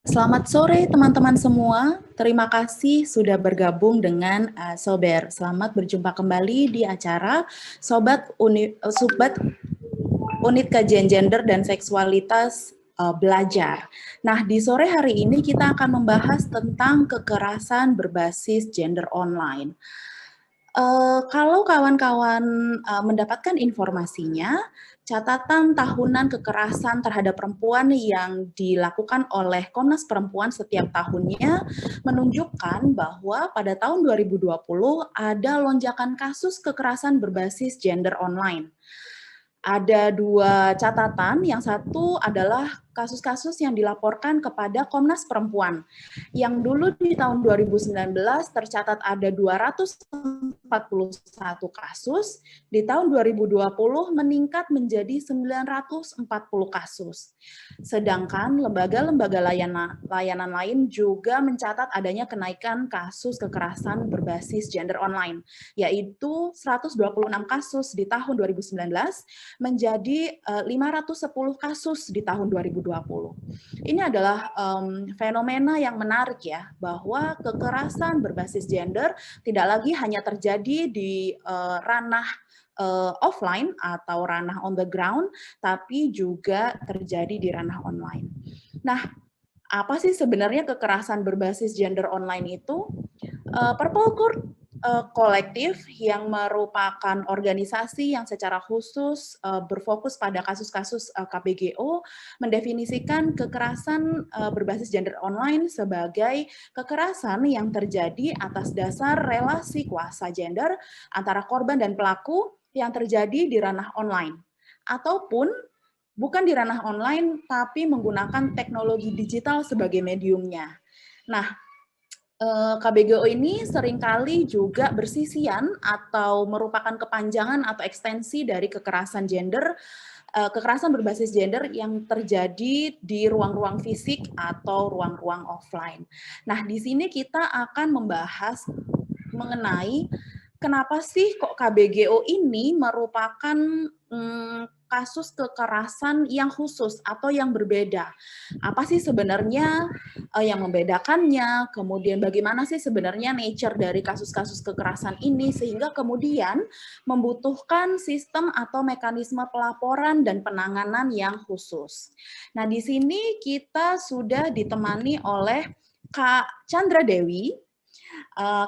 Selamat sore teman-teman semua. Terima kasih sudah bergabung dengan Sober. Selamat berjumpa kembali di acara Sobat Unit Kajian Gender dan Seksualitas Belajar. Nah, di sore hari ini kita akan membahas tentang kekerasan berbasis gender online. Kalau kawan-kawan mendapatkan informasinya, catatan tahunan kekerasan terhadap perempuan yang dilakukan oleh Komnas Perempuan setiap tahunnya menunjukkan bahwa pada tahun 2020 ada lonjakan kasus kekerasan berbasis gender online. Ada dua catatan, yang satu adalah kasus-kasus yang dilaporkan kepada Komnas Perempuan. Yang dulu di tahun 2019 tercatat ada 241 kasus, di tahun 2020 meningkat menjadi 940 kasus. Sedangkan lembaga-lembaga layanan lain juga mencatat adanya kenaikan kasus kekerasan berbasis gender online, yaitu 126 kasus di tahun 2019, menjadi 510 kasus di tahun 2020. Ini adalah fenomena yang menarik ya, bahwa kekerasan berbasis gender tidak lagi hanya terjadi di ranah offline atau ranah on the ground, tapi juga terjadi di ranah online. Nah, apa sih sebenarnya kekerasan berbasis gender online itu? Purple Court kolektif yang merupakan organisasi yang secara khusus berfokus pada kasus-kasus KBGO mendefinisikan kekerasan berbasis gender online sebagai kekerasan yang terjadi atas dasar relasi kuasa gender antara korban dan pelaku yang terjadi di ranah online ataupun bukan di ranah online tapi menggunakan teknologi digital sebagai mediumnya. Nah, KBGO ini seringkali juga bersisian atau merupakan kepanjangan atau ekstensi dari kekerasan berbasis gender yang terjadi di ruang-ruang fisik atau ruang-ruang offline. Nah, di sini kita akan membahas mengenai kenapa sih kok KBGO ini merupakan kasus kekerasan yang khusus atau yang berbeda. Apa sih sebenarnya yang membedakannya, kemudian bagaimana sih sebenarnya nature dari kasus-kasus kekerasan ini, sehingga kemudian membutuhkan sistem atau mekanisme pelaporan dan penanganan yang khusus. Nah, di sini kita sudah ditemani oleh Kak Chandra Dewi.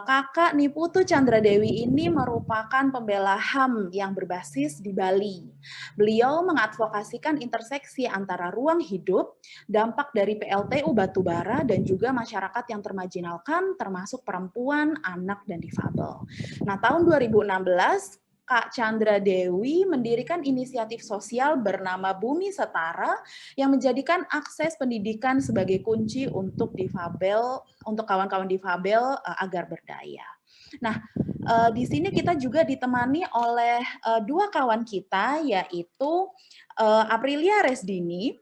Kakak Niputu Chandra Dewi ini merupakan pembela HAM yang berbasis di Bali. Beliau mengadvokasikan interseksi antara ruang hidup, dampak dari PLTU batubara, dan juga masyarakat yang termarginalkan, termasuk perempuan, anak, dan difabel. Nah, tahun 2016, Kak Chandra Dewi mendirikan inisiatif sosial bernama Bumi Setara yang menjadikan akses pendidikan sebagai kunci untuk difabel, untuk kawan-kawan difabel agar berdaya. Nah, di sini kita juga ditemani oleh dua kawan kita, yaitu Aprilia Resdini.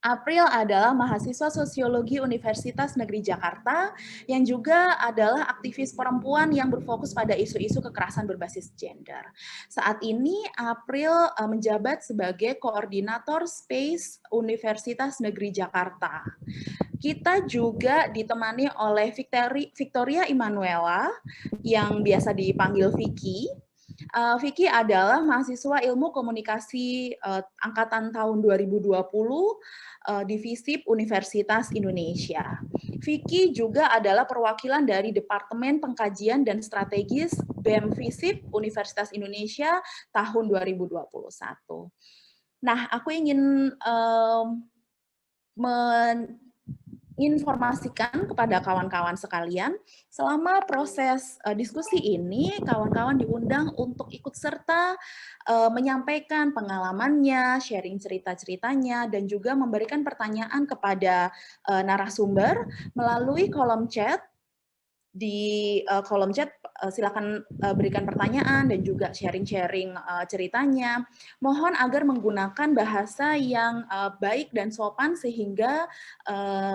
April adalah mahasiswa sosiologi Universitas Negeri Jakarta yang juga adalah aktivis perempuan yang berfokus pada isu-isu kekerasan berbasis gender. Saat ini April menjabat sebagai koordinator Space Universitas Negeri Jakarta. Kita juga ditemani oleh Victoria Emanuela yang biasa dipanggil Vicky. Vicky adalah mahasiswa ilmu komunikasi angkatan tahun 2020 di FISIP Universitas Indonesia. Vicky juga adalah perwakilan dari Departemen Pengkajian dan Strategis BEM FISIP Universitas Indonesia tahun 2021. Nah, aku ingin informasikan kepada kawan-kawan sekalian, selama proses diskusi ini, kawan-kawan diundang untuk ikut serta menyampaikan pengalamannya, sharing cerita-ceritanya, dan juga memberikan pertanyaan kepada narasumber melalui kolom chat. Di kolom chat silakan berikan pertanyaan dan juga sharing-sharing ceritanya. Mohon agar menggunakan bahasa yang baik dan sopan sehingga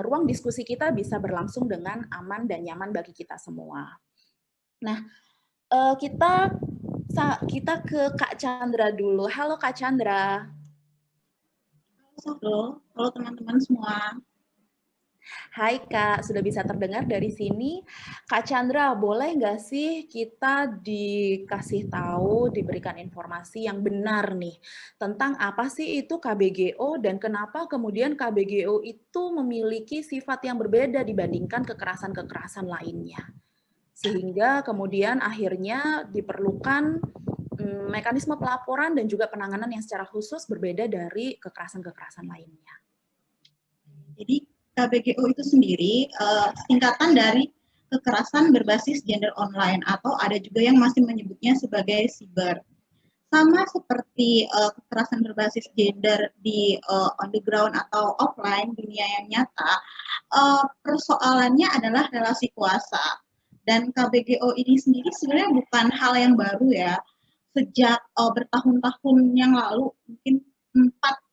ruang diskusi kita bisa berlangsung dengan aman dan nyaman bagi kita semua. Nah, kita ke Kak Chandra dulu. Halo Kak Chandra. Halo teman-teman semua. Hai Kak, sudah bisa terdengar dari sini. Kak Chandra, boleh nggak sih kita dikasih tahu, diberikan informasi yang benar nih tentang apa sih itu KBGO dan kenapa kemudian KBGO itu memiliki sifat yang berbeda dibandingkan kekerasan-kekerasan lainnya. Sehingga kemudian akhirnya diperlukan mekanisme pelaporan dan juga penanganan yang secara khusus berbeda dari kekerasan-kekerasan lainnya. Jadi KBGO itu sendiri singkatan dari kekerasan berbasis gender online atau ada juga yang masih menyebutnya sebagai siber. Sama seperti kekerasan berbasis gender di on the ground atau offline dunia yang nyata, persoalannya adalah relasi kuasa. Dan KBGO ini sendiri sebenarnya bukan hal yang baru ya. Sejak bertahun-tahun yang lalu, mungkin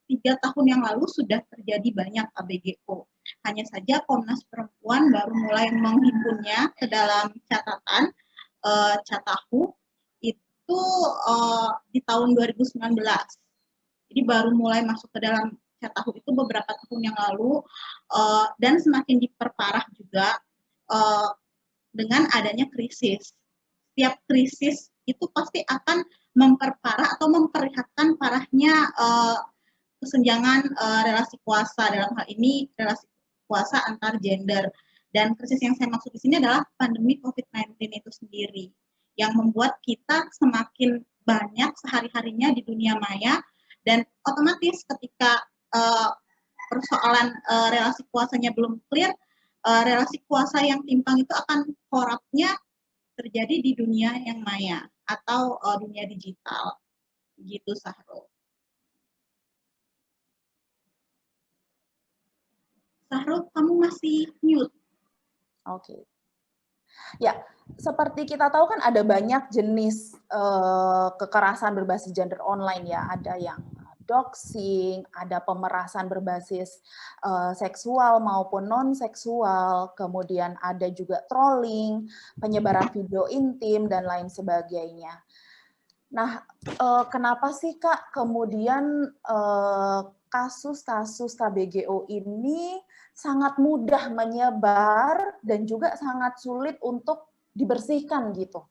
3 tahun yang lalu sudah terjadi banyak KBGO. Hanya saja Komnas Perempuan baru mulai menghimpunnya ke dalam catatan Catahu itu di tahun 2019. Jadi baru mulai masuk ke dalam Catahu itu beberapa tahun yang lalu dan semakin diperparah juga dengan adanya krisis. Setiap krisis itu pasti akan memperparah atau memperlihatkan parahnya kesenjangan relasi kuasa, dalam hal ini relasi kuasa antar gender. Dan krisis yang saya maksud di sini adalah pandemi COVID-19 itu sendiri, yang membuat kita semakin banyak sehari-harinya di dunia maya, dan otomatis ketika persoalan relasi kuasanya belum clear, relasi kuasa yang timpang itu akan korupnya terjadi di dunia yang maya atau dunia digital. Gitu, Sahrul. Sahrul, kamu masih mute. Oke. Ya, seperti kita tahu kan ada banyak jenis kekerasan berbasis gender online ya. Ada yang doxing, ada pemerasan berbasis seksual maupun non-seksual, kemudian ada juga trolling, penyebaran video intim, dan lain sebagainya. Nah, kenapa sih Kak kemudian kasus-kasus KBGO ini sangat mudah menyebar dan juga sangat sulit untuk dibersihkan gitu?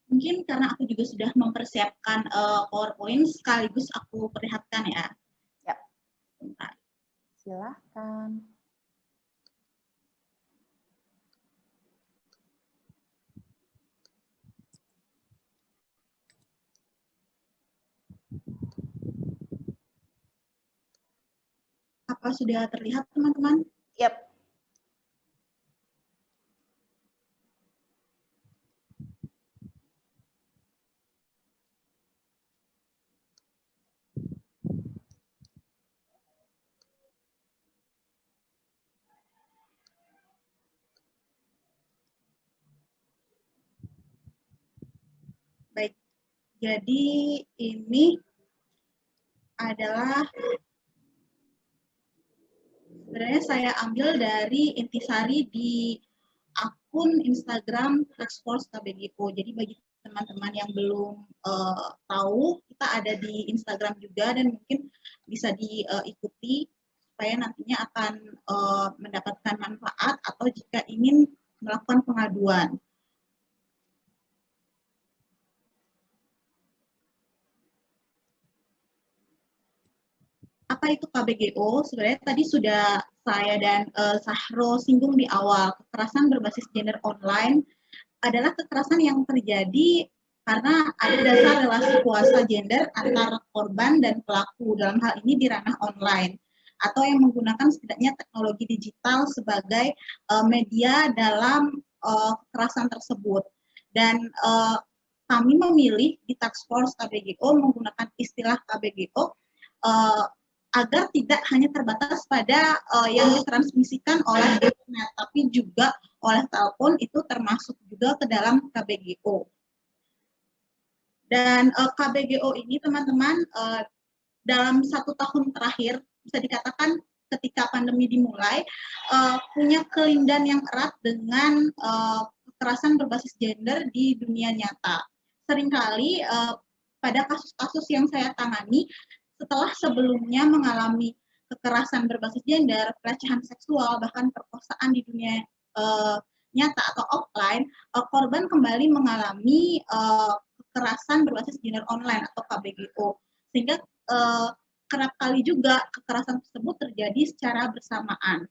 Mungkin karena aku juga sudah mempersiapkan PowerPoint sekaligus aku perlihatkan ya. Ya. Bentar. Silahkan. Apa sudah terlihat, teman-teman? Yap. Baik, jadi ini adalah sebenarnya saya ambil dari intisari di akun Instagram Task Force KBGO. Jadi bagi teman-teman yang belum tahu, kita ada di Instagram juga dan mungkin bisa diikuti supaya nantinya akan mendapatkan manfaat atau jika ingin melakukan pengaduan. Apa itu KBGO? Sebenarnya tadi sudah saya dan Sahro singgung di awal. Kekerasan berbasis gender online adalah kekerasan yang terjadi karena ada dasar relasi kuasa gender antara korban dan pelaku, dalam hal ini di ranah online, atau yang menggunakan setidaknya teknologi digital sebagai media dalam kekerasan tersebut. Dan kami memilih di Task Force KBGO menggunakan istilah KBGO agar tidak hanya terbatas pada yang ditransmisikan oleh internet, tapi juga oleh telepon, itu termasuk juga ke dalam KBGO. Dan KBGO ini teman-teman dalam 1 tahun terakhir bisa dikatakan ketika pandemi dimulai punya kelindan yang erat dengan kekerasan berbasis gender di dunia nyata. Seringkali pada kasus-kasus yang saya tangani, setelah sebelumnya mengalami kekerasan berbasis gender, pelecehan seksual, bahkan perkosaan di dunia nyata atau offline, korban kembali mengalami kekerasan berbasis gender online atau KBGO, sehingga kerap kali juga kekerasan tersebut terjadi secara bersamaan.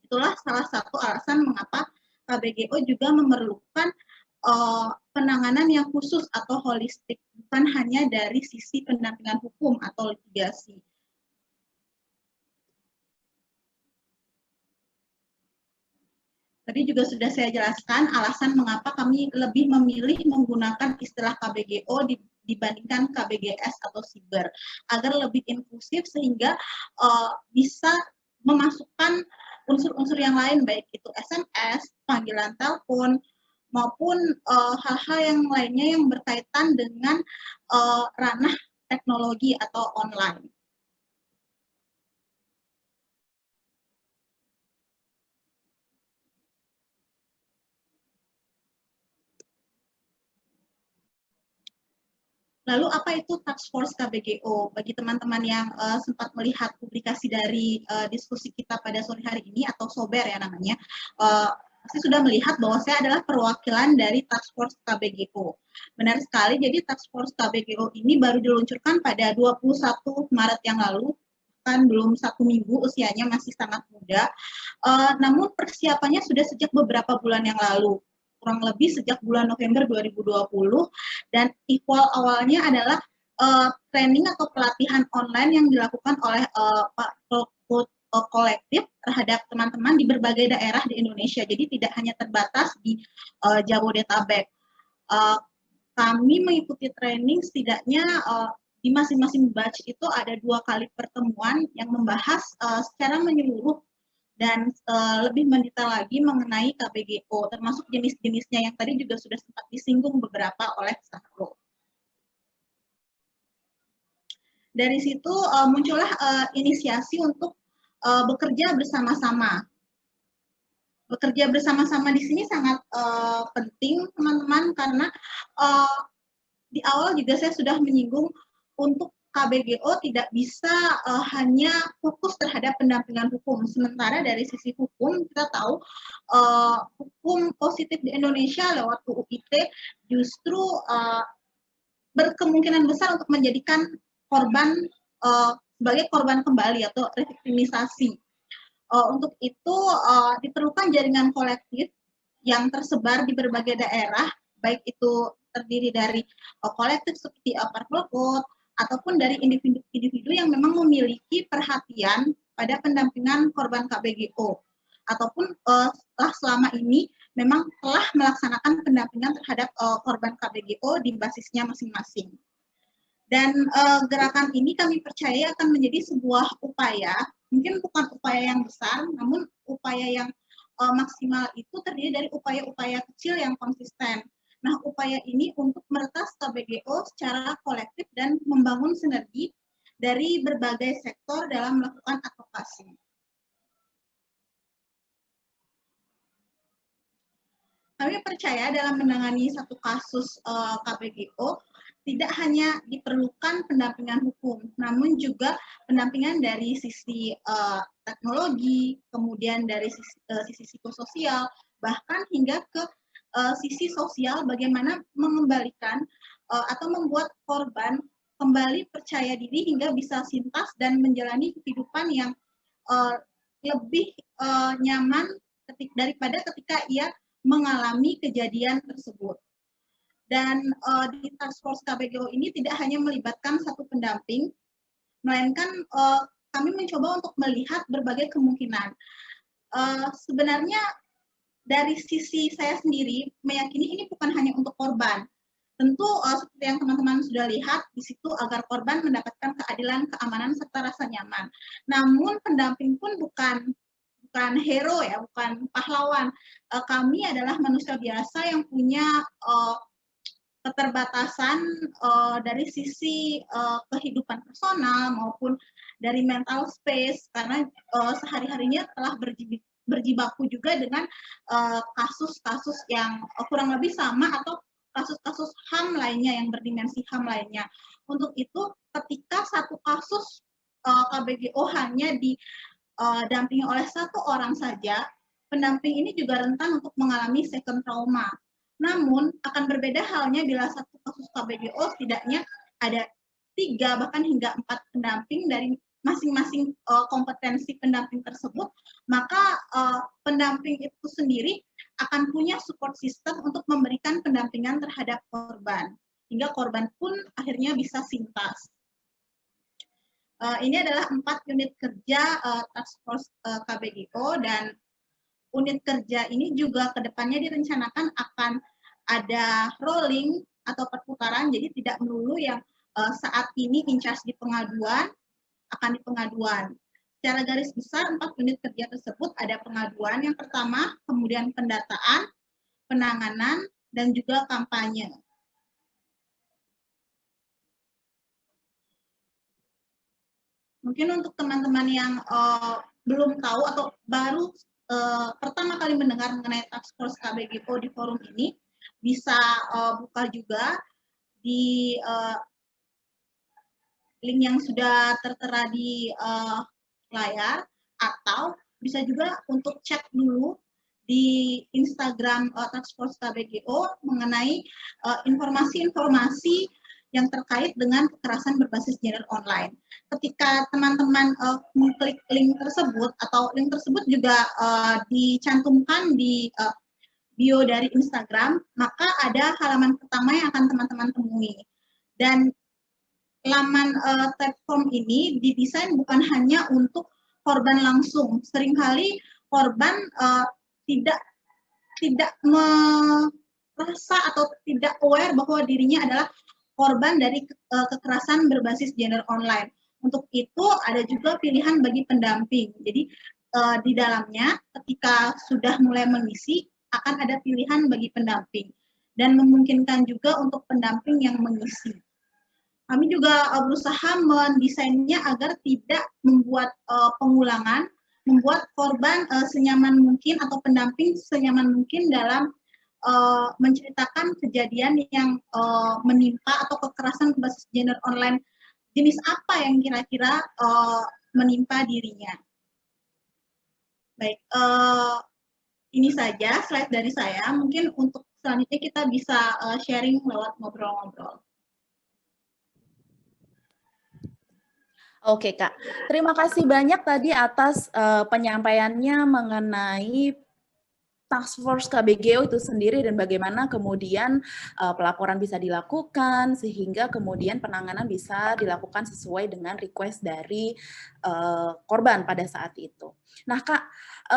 Itulah salah satu alasan mengapa KBGO juga memerlukan penanganan yang khusus atau holistik, bukan hanya dari sisi pendampingan hukum atau litigasi. Tadi juga sudah saya jelaskan alasan mengapa kami lebih memilih menggunakan istilah KBGO dibandingkan KBGS atau siber, agar lebih inklusif sehingga bisa memasukkan unsur-unsur yang lain, baik itu SMS, panggilan telepon, maupun hal-hal yang lainnya yang berkaitan dengan ranah teknologi atau online. Lalu apa itu Task Force KBGO? Bagi teman-teman yang sempat melihat publikasi dari diskusi kita pada sore hari ini, atau SOBER ya namanya, pasti sudah melihat bahwa saya adalah perwakilan dari Task Force KBGO. Benar sekali, jadi Task Force KBGO ini baru diluncurkan pada 21 Maret yang lalu, kan belum 1 minggu, usianya masih sangat muda. Namun persiapannya sudah sejak beberapa bulan yang lalu, kurang lebih sejak bulan November 2020, dan equal awalnya adalah training atau pelatihan online yang dilakukan oleh Pak kolektif terhadap teman-teman di berbagai daerah di Indonesia. Jadi tidak hanya terbatas di Jabodetabek. Kami mengikuti training setidaknya di masing-masing batch itu ada 2 kali pertemuan yang membahas secara menyeluruh dan lebih mendetail lagi mengenai KBGO, termasuk jenis-jenisnya yang tadi juga sudah sempat disinggung beberapa oleh Sahro. Dari situ muncullah inisiasi untuk bekerja bersama-sama. Bekerja bersama-sama di sini sangat penting, teman-teman, karena di awal juga saya sudah menyinggung untuk KBGO tidak bisa hanya fokus terhadap pendampingan hukum. Sementara dari sisi hukum kita tahu hukum positif di Indonesia lewat UU ITE justru berkemungkinan besar untuk menjadikan korban sebagai korban kembali atau reviktimisasi. Untuk itu diperlukan jaringan kolektif yang tersebar di berbagai daerah, baik itu terdiri dari kolektif seperti Parpol Code, ataupun dari individu-individu yang memang memiliki perhatian pada pendampingan korban KBGO, ataupun selama ini memang telah melaksanakan pendampingan terhadap korban KBGO di basisnya masing-masing. Dan gerakan ini kami percaya akan menjadi sebuah upaya, mungkin bukan upaya yang besar, namun upaya yang maksimal itu terdiri dari upaya-upaya kecil yang konsisten. Nah, upaya ini untuk meretas KBGO secara kolektif dan membangun sinergi dari berbagai sektor dalam melakukan advokasi. Kami percaya dalam menangani satu kasus KBGO, tidak hanya diperlukan pendampingan hukum, namun juga pendampingan dari sisi teknologi, kemudian dari sisi psikososial, bahkan hingga ke sisi sosial, bagaimana mengembalikan atau membuat korban kembali percaya diri hingga bisa sintas dan menjalani kehidupan yang lebih nyaman daripada ketika ia mengalami kejadian tersebut. Dan di Task Force KBGO ini tidak hanya melibatkan satu pendamping, melainkan kami mencoba untuk melihat berbagai kemungkinan. Sebenarnya dari sisi saya sendiri meyakini ini bukan hanya untuk korban. Tentu seperti yang teman-teman sudah lihat di situ, agar korban mendapatkan keadilan, keamanan, serta rasa nyaman. Namun pendamping pun bukan hero ya, bukan pahlawan. Kami adalah manusia biasa yang punya keterbatasan dari sisi kehidupan personal maupun dari mental space, karena sehari-harinya telah berjibaku juga dengan kasus-kasus yang kurang lebih sama atau kasus-kasus HAM lainnya yang berdimensi HAM lainnya. Untuk itu, ketika satu kasus KBGO hanya didampingi oleh satu orang saja, pendamping ini juga rentan untuk mengalami second trauma. Namun akan berbeda halnya bila satu kasus KBGO setidaknya ada 3 bahkan hingga 4 pendamping dari masing-masing kompetensi pendamping tersebut, maka pendamping itu sendiri akan punya support system untuk memberikan pendampingan terhadap korban, hingga korban pun akhirnya bisa sintas. Ini adalah 4 unit kerja Task Force KBGO, dan unit kerja ini juga kedepannya direncanakan akan ada rolling atau perputaran, jadi tidak melulu yang saat ini in charge di pengaduan akan di pengaduan. Secara garis besar 4 unit kerja tersebut ada pengaduan yang pertama, kemudian pendataan, penanganan, dan juga kampanye. Mungkin untuk teman-teman yang belum tahu atau baru pertama kali mendengar mengenai Task Force KBGO di forum ini, bisa buka juga di link yang sudah tertera di layar, atau bisa juga untuk cek dulu di Instagram Task Force KBGO mengenai informasi-informasi yang terkait dengan kekerasan berbasis gender online. Ketika teman-teman mengklik link tersebut, atau link tersebut juga dicantumkan di bio dari Instagram, maka ada halaman pertama yang akan teman-teman temui. Dan laman platform ini didesain bukan hanya untuk korban langsung. Seringkali korban tidak merasa atau tidak aware bahwa dirinya adalah korban dari kekerasan berbasis gender online. Untuk itu ada juga pilihan bagi pendamping. Jadi di dalamnya ketika sudah mulai mengisi akan ada pilihan bagi pendamping, dan memungkinkan juga untuk pendamping yang mengisi. Kami juga berusaha mendesainnya agar tidak membuat pengulangan, membuat korban senyaman mungkin atau pendamping senyaman mungkin dalam menceritakan kejadian yang menimpa atau kekerasan berbasis gender online jenis apa yang kira-kira menimpa dirinya. Baik, ini saja slide dari saya. Mungkin untuk selanjutnya kita bisa sharing lewat ngobrol-ngobrol. Oke Kak, terima kasih banyak tadi atas penyampaiannya mengenai Task Force KBGO itu sendiri dan bagaimana kemudian pelaporan bisa dilakukan sehingga kemudian penanganan bisa dilakukan sesuai dengan request dari korban pada saat itu. Nah Kak,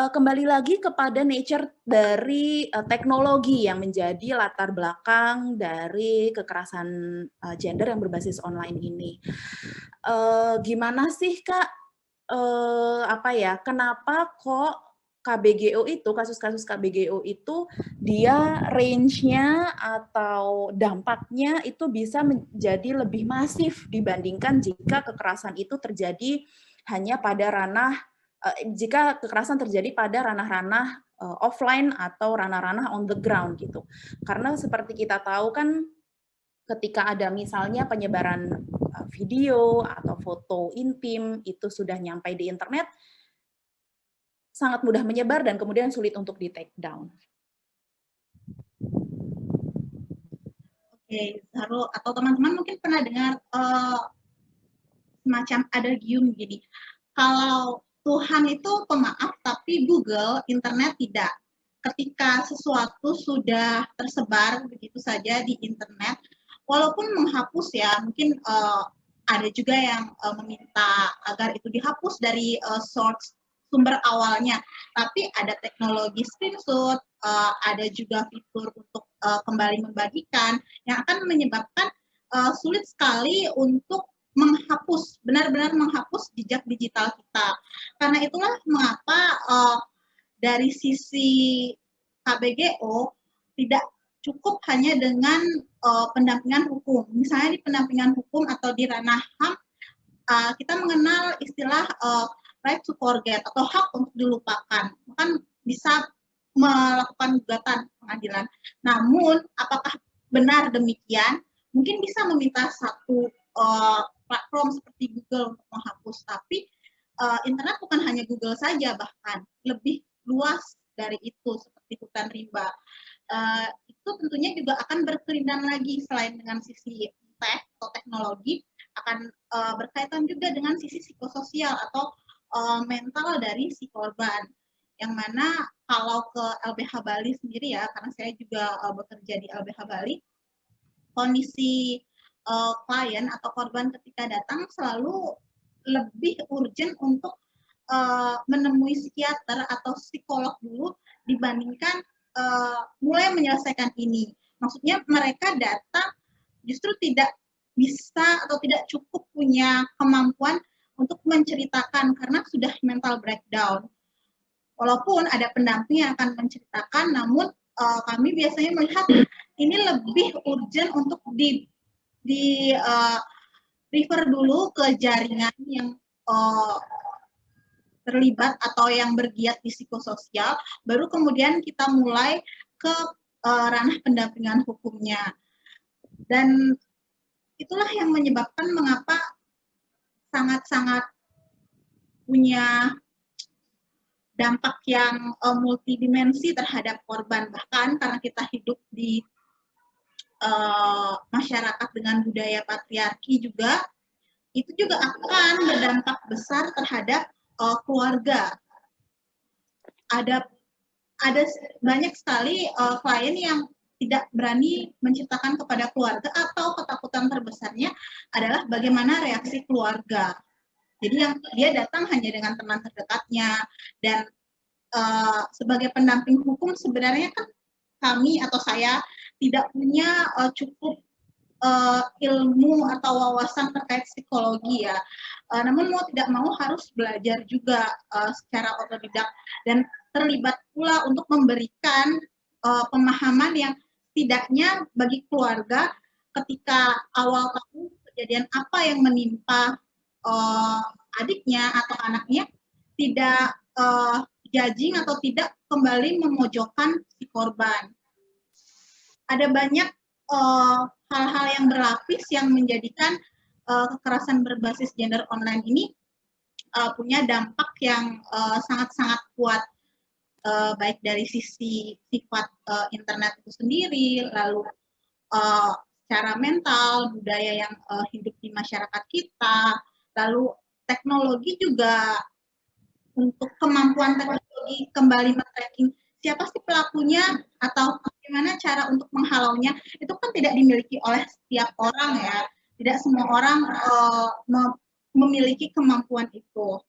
kembali lagi kepada nature dari teknologi yang menjadi latar belakang dari kekerasan gender yang berbasis online ini. Gimana sih Kak, kenapa kok KBGO itu, kasus-kasus KBGO itu dia range-nya atau dampaknya itu bisa menjadi lebih masif dibandingkan jika kekerasan itu terjadi hanya pada ranah, jika kekerasan terjadi pada ranah-ranah offline atau ranah-ranah on the ground gitu. Karena seperti kita tahu kan ketika ada misalnya penyebaran video atau foto intim itu sudah nyampe di internet, sangat mudah menyebar dan kemudian sulit untuk di take down. Oke, atau teman-teman mungkin pernah dengar semacam adagium gini. Kalau Tuhan itu pemaaf, tapi Google, internet tidak. Ketika sesuatu sudah tersebar begitu saja di internet, walaupun menghapus ya, mungkin ada juga yang meminta agar itu dihapus dari source sumber awalnya, tapi ada teknologi screenshot, ada juga fitur untuk kembali membagikan yang akan menyebabkan sulit sekali untuk menghapus, benar-benar menghapus jejak digital kita. Karena itulah mengapa dari sisi KBGO tidak cukup hanya dengan pendampingan hukum. Misalnya di pendampingan hukum atau di ranah HAM, kita mengenal istilah right to forget atau hak untuk dilupakan, bahkan bisa melakukan gugatan pengadilan. Namun, apakah benar demikian? Mungkin bisa meminta satu platform seperti Google untuk menghapus, tapi internet bukan hanya Google saja, bahkan lebih luas dari itu seperti hutan rimba. Itu tentunya juga akan berkelindan lagi selain dengan sisi tech atau teknologi, akan berkaitan juga dengan sisi psikososial atau mental dari si korban. Yang mana kalau ke LBH Bali sendiri ya, karena saya juga bekerja di LBH Bali, kondisi klien atau korban ketika datang selalu lebih urgent untuk menemui psikiater atau psikolog dulu dibandingkan mulai menyelesaikan ini. Maksudnya mereka datang justru tidak bisa atau tidak cukup punya kemampuan untuk menceritakan karena sudah mental breakdown. Walaupun ada pendamping yang akan menceritakan, namun kami biasanya melihat ini lebih urgent untuk di refer dulu ke jaringan yang terlibat atau yang bergiat di psikososial, baru kemudian kita mulai ke ranah pendampingan hukumnya. Dan itulah yang menyebabkan mengapa sangat-sangat punya dampak yang multidimensi terhadap korban, bahkan karena kita hidup di masyarakat dengan budaya patriarki juga, itu juga akan berdampak besar terhadap keluarga. Ada banyak sekali klien yang tidak berani menceritakan kepada keluarga atau ketakutan terbesarnya adalah bagaimana reaksi keluarga. Jadi yang dia datang hanya dengan teman terdekatnya, dan sebagai pendamping hukum sebenarnya kan kami atau saya tidak punya cukup ilmu atau wawasan terkait psikologi ya. Namun mau tidak mau harus belajar juga secara otodidak dan terlibat pula untuk memberikan pemahaman yang setidaknya bagi keluarga ketika awal tahu kejadian apa yang menimpa adiknya atau anaknya, tidak judging atau tidak kembali memojokkan si korban. Ada banyak hal-hal yang berlapis yang menjadikan kekerasan berbasis gender online ini punya dampak yang sangat-sangat kuat, baik dari sisi sifat internet itu sendiri, lalu secara mental, budaya yang hidup di masyarakat kita, lalu teknologi juga, untuk kemampuan teknologi kembali men-tracking siapa sih pelakunya atau bagaimana cara untuk menghalaunya, itu kan tidak dimiliki oleh setiap orang ya. Tidak semua orang memiliki kemampuan itu.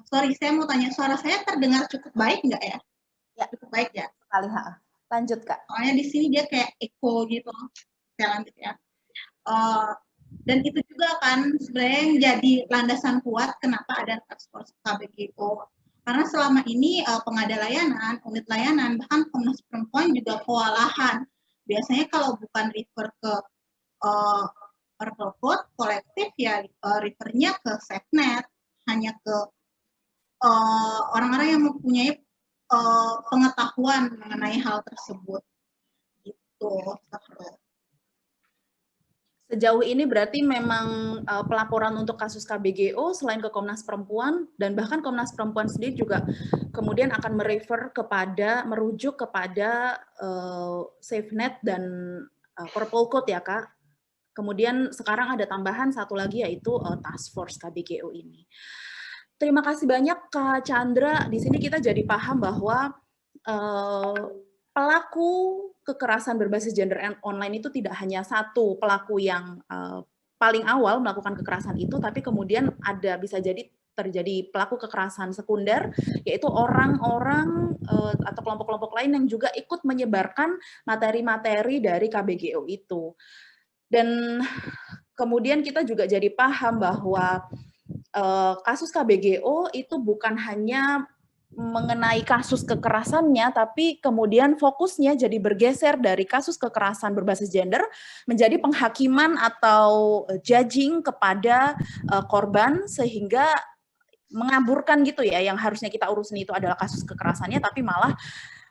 Sorry, saya mau tanya, suara saya terdengar cukup baik nggak ya? Ya, cukup baik ya. Sekali, lanjut Kak. Soalnya di sini dia kayak echo gitu. Saya lanjut ya. Dan itu juga kan sebenarnya yang jadi landasan kuat kenapa ada task force KBGO. Karena selama ini pengada layanan, unit layanan, bahkan Komnas Perempuan juga kewalahan. Biasanya kalau bukan refer ke Purple Code kolektif ya refernya ke SafeNet, hanya ke orang-orang yang mempunyai pengetahuan mengenai hal tersebut. Gitu. Sejauh ini berarti memang pelaporan untuk kasus KBGO selain ke Komnas Perempuan, dan bahkan Komnas Perempuan sendiri juga kemudian akan merujuk kepada SafeNet dan Purple Code ya Kak. Kemudian sekarang ada tambahan satu lagi yaitu Task Force KBGO ini. Terima kasih banyak Kak Chandra. Di sini kita jadi paham bahwa pelaku kekerasan berbasis gender online itu tidak hanya satu pelaku yang paling awal melakukan kekerasan itu, tapi kemudian ada bisa jadi terjadi pelaku kekerasan sekunder, yaitu orang-orang atau kelompok-kelompok lain yang juga ikut menyebarkan materi-materi dari KBGO itu. Dan kemudian kita juga jadi paham bahwa kasus KBGO itu bukan hanya mengenai kasus kekerasannya, tapi kemudian fokusnya jadi bergeser dari kasus kekerasan berbasis gender menjadi penghakiman atau judging kepada korban, sehingga mengaburkan gitu ya, yang harusnya kita urusin itu adalah kasus kekerasannya, tapi malah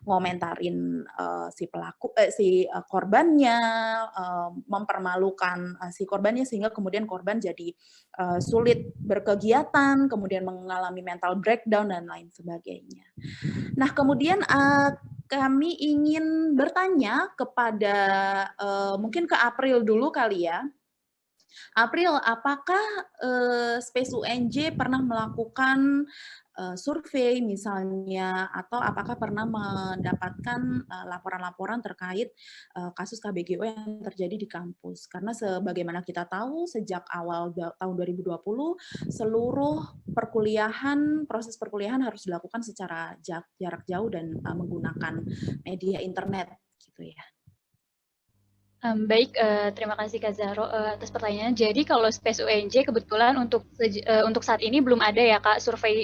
ngomentarin si pelaku, si korbannya, mempermalukan si korbannya sehingga kemudian korban jadi sulit berkegiatan, kemudian mengalami mental breakdown dan lain sebagainya. Nah, kemudian kami ingin bertanya kepada mungkin ke April dulu kali ya. April, apakah Space UNJ pernah melakukan survei misalnya, atau apakah pernah mendapatkan laporan-laporan terkait kasus KBGO yang terjadi di kampus? Karena sebagaimana kita tahu, sejak awal tahun 2020, seluruh perkuliahan, proses perkuliahan harus dilakukan secara jarak jauh dan menggunakan media internet, gitu ya. Baik, terima kasih Kak Zahro atas pertanyaannya. Jadi kalau Space UNJ kebetulan untuk saat ini belum ada ya Kak survei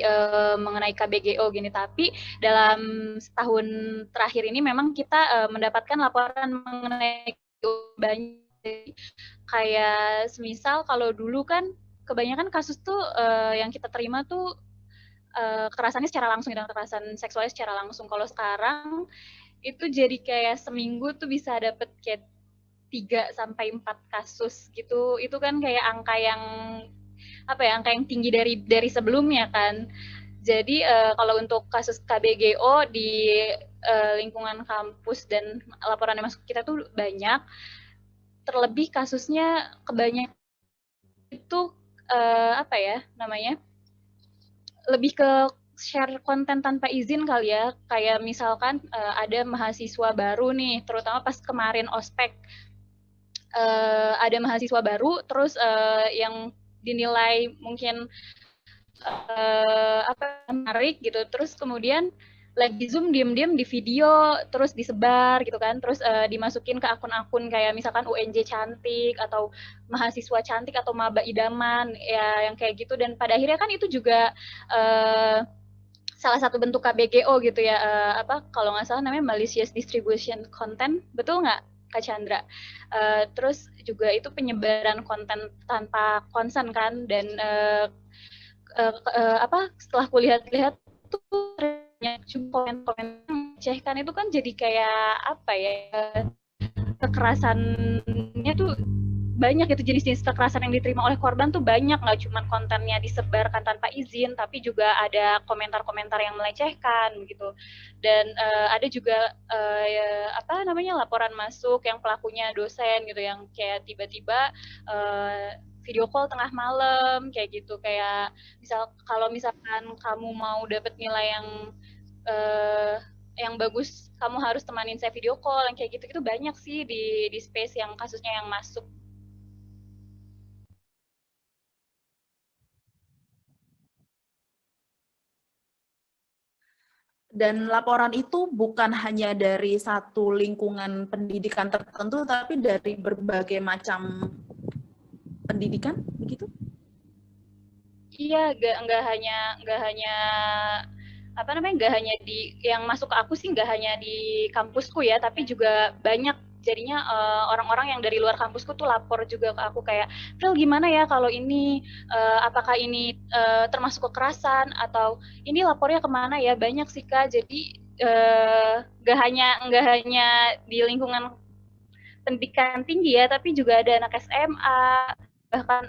mengenai KBGO gini. Tapi dalam setahun terakhir ini memang kita mendapatkan laporan mengenai banyak. Kayak semisal kalau dulu kan kebanyakan kasus tuh yang kita terima tuh kekerasannya secara langsung, kekerasan seksualnya secara langsung. Kalau sekarang itu jadi kayak seminggu tuh bisa dapet kayak 3 sampai 4 kasus gitu. Itu kan kayak angka yang angka yang tinggi dari sebelumnya kan. Jadi kalau untuk kasus KBGO di lingkungan kampus dan laporan yang masuk kita tuh banyak. Terlebih kasusnya kebanyakan itu lebih ke share konten tanpa izin kali ya. Kayak misalkan ada mahasiswa baru nih, terutama pas kemarin ospek. Ada mahasiswa baru, terus yang dinilai mungkin menarik gitu, terus kemudian lagi Zoom diam-diam di video, terus disebar gitu kan, terus dimasukin ke akun-akun kayak misalkan UNJ cantik, atau mahasiswa cantik, atau maba idaman, ya yang kayak gitu, dan pada akhirnya kan itu juga salah satu bentuk KBGO gitu ya, kalau nggak salah namanya malicious distribution content, betul nggak Kak Chandra? Terus juga itu penyebaran konten tanpa konsen kan, dan setelah kulihat-lihat tuh banyak komen-komen melecehkan, itu kan jadi kayak kekerasannya tuh banyak gitu, jenis-jenis kekerasan yang diterima oleh korban tuh banyak, nggak cuma kontennya disebarkan tanpa izin, tapi juga ada komentar-komentar yang melecehkan gitu. Dan ada juga laporan masuk yang pelakunya dosen gitu, yang kayak tiba-tiba video call tengah malam kayak gitu, kayak kalau misalkan kamu mau dapet nilai yang bagus, kamu harus temanin saya video call, yang kayak gitu. Itu banyak sih di space yang kasusnya yang masuk. Dan laporan itu bukan hanya dari satu lingkungan pendidikan tertentu, tapi dari berbagai macam pendidikan, begitu? Iya, nggak hanya di yang masuk ke aku sih, nggak hanya di kampusku ya, tapi juga banyak. Jadinya orang-orang yang dari luar kampusku tuh lapor juga ke aku kayak, Phil gimana ya kalau ini, apakah ini termasuk kekerasan, atau ini lapornya kemana ya? Banyak sih Kak. Jadi nggak hanya di lingkungan pendidikan tinggi ya, tapi juga ada anak SMA, bahkan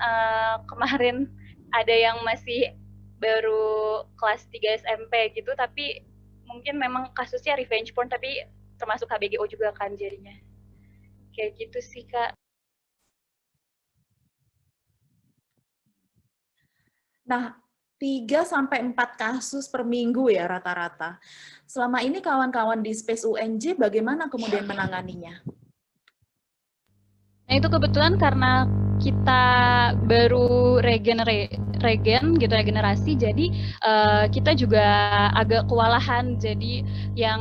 kemarin ada yang masih baru kelas 3 SMP gitu, tapi mungkin memang kasusnya revenge porn, tapi termasuk KBGO juga kan jadinya. Kayak gitu sih Kak. Nah, 3-4 kasus per minggu ya rata-rata. Selama ini kawan-kawan di Space UNJ bagaimana kemudian menanganinya? Nah itu kebetulan karena kita baru regenerasi, jadi kita juga agak kewalahan. Jadi yang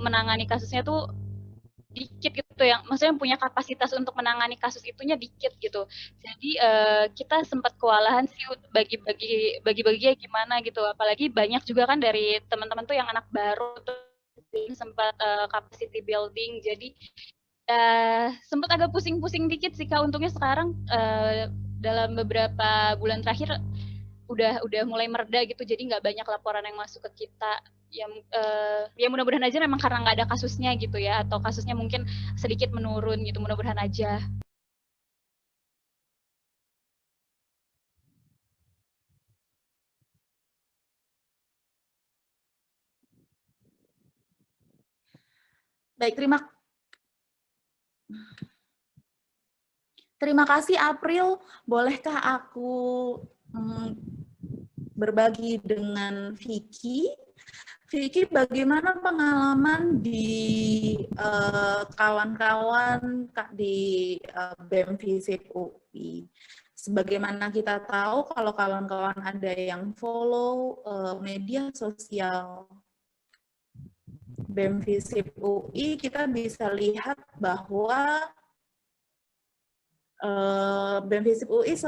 menangani kasusnya tuh dikit gitu, yang maksudnya yang punya kapasitas untuk menangani kasus itunya dikit gitu. Jadi kita sempat kewalahan sih bagi-baginya gimana gitu. Apalagi banyak juga kan dari teman-teman tuh yang anak baru tuh sempat capacity building. Jadi sempat agak pusing-pusing dikit sih Kak. Untungnya sekarang dalam beberapa bulan terakhir udah mulai mereda gitu, jadi nggak banyak laporan yang masuk ke kita. ya mudah-mudahan aja memang karena nggak ada kasusnya gitu ya, atau kasusnya mungkin sedikit menurun gitu, mudah-mudahan aja. Baik, terima kasih April. Bolehkah aku berbagi dengan Vicky? Vicky, bagaimana pengalaman di kawan-kawan di BEM FISIP UI? Sebagaimana kita tahu, kalau kawan-kawan ada yang follow media sosial BEM FISIP UI, kita bisa lihat bahwa BEM FISIP UI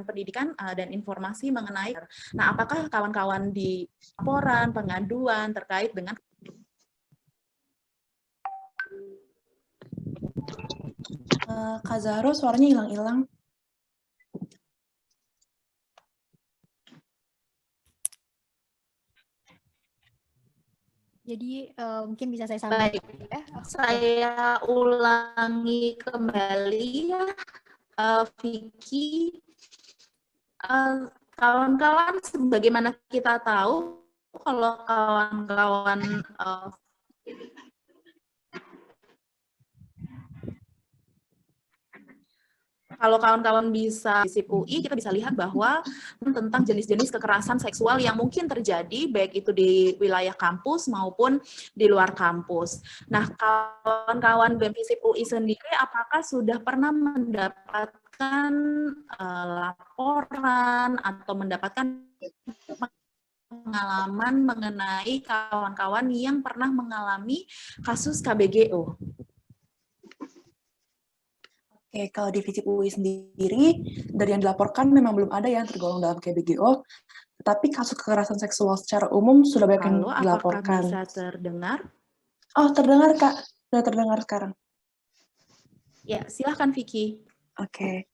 pendidikan dan informasi mengenai. Nah, apakah kawan-kawan di laporan, pengaduan terkait dengan Kak Zahro, suaranya hilang-hilang. Jadi mungkin bisa saya sampaikan. Saya ulangi kembali ya, Vicky. Kawan-kawan, sebagaimana kita tahu, kalau kawan-kawan kalau kawan-kawan bisa FISIP UI, kita bisa lihat bahwa tentang jenis-jenis kekerasan seksual yang mungkin terjadi, baik itu di wilayah kampus maupun di luar kampus. Nah, kawan-kawan BEM FISIP UI sendiri, apakah sudah pernah mendapatkan laporan atau mendapatkan pengalaman mengenai kawan-kawan yang pernah mengalami kasus KBGO? Oke, kalau di FISIP UI sendiri, dari yang dilaporkan memang belum ada yang tergolong dalam KBGO, tetapi kasus kekerasan seksual secara umum sudah banyak yang dilaporkan. Apakah bisa terdengar? Oh, terdengar, Kak. Sudah terdengar sekarang. Ya, silahkan Vicky. Oke.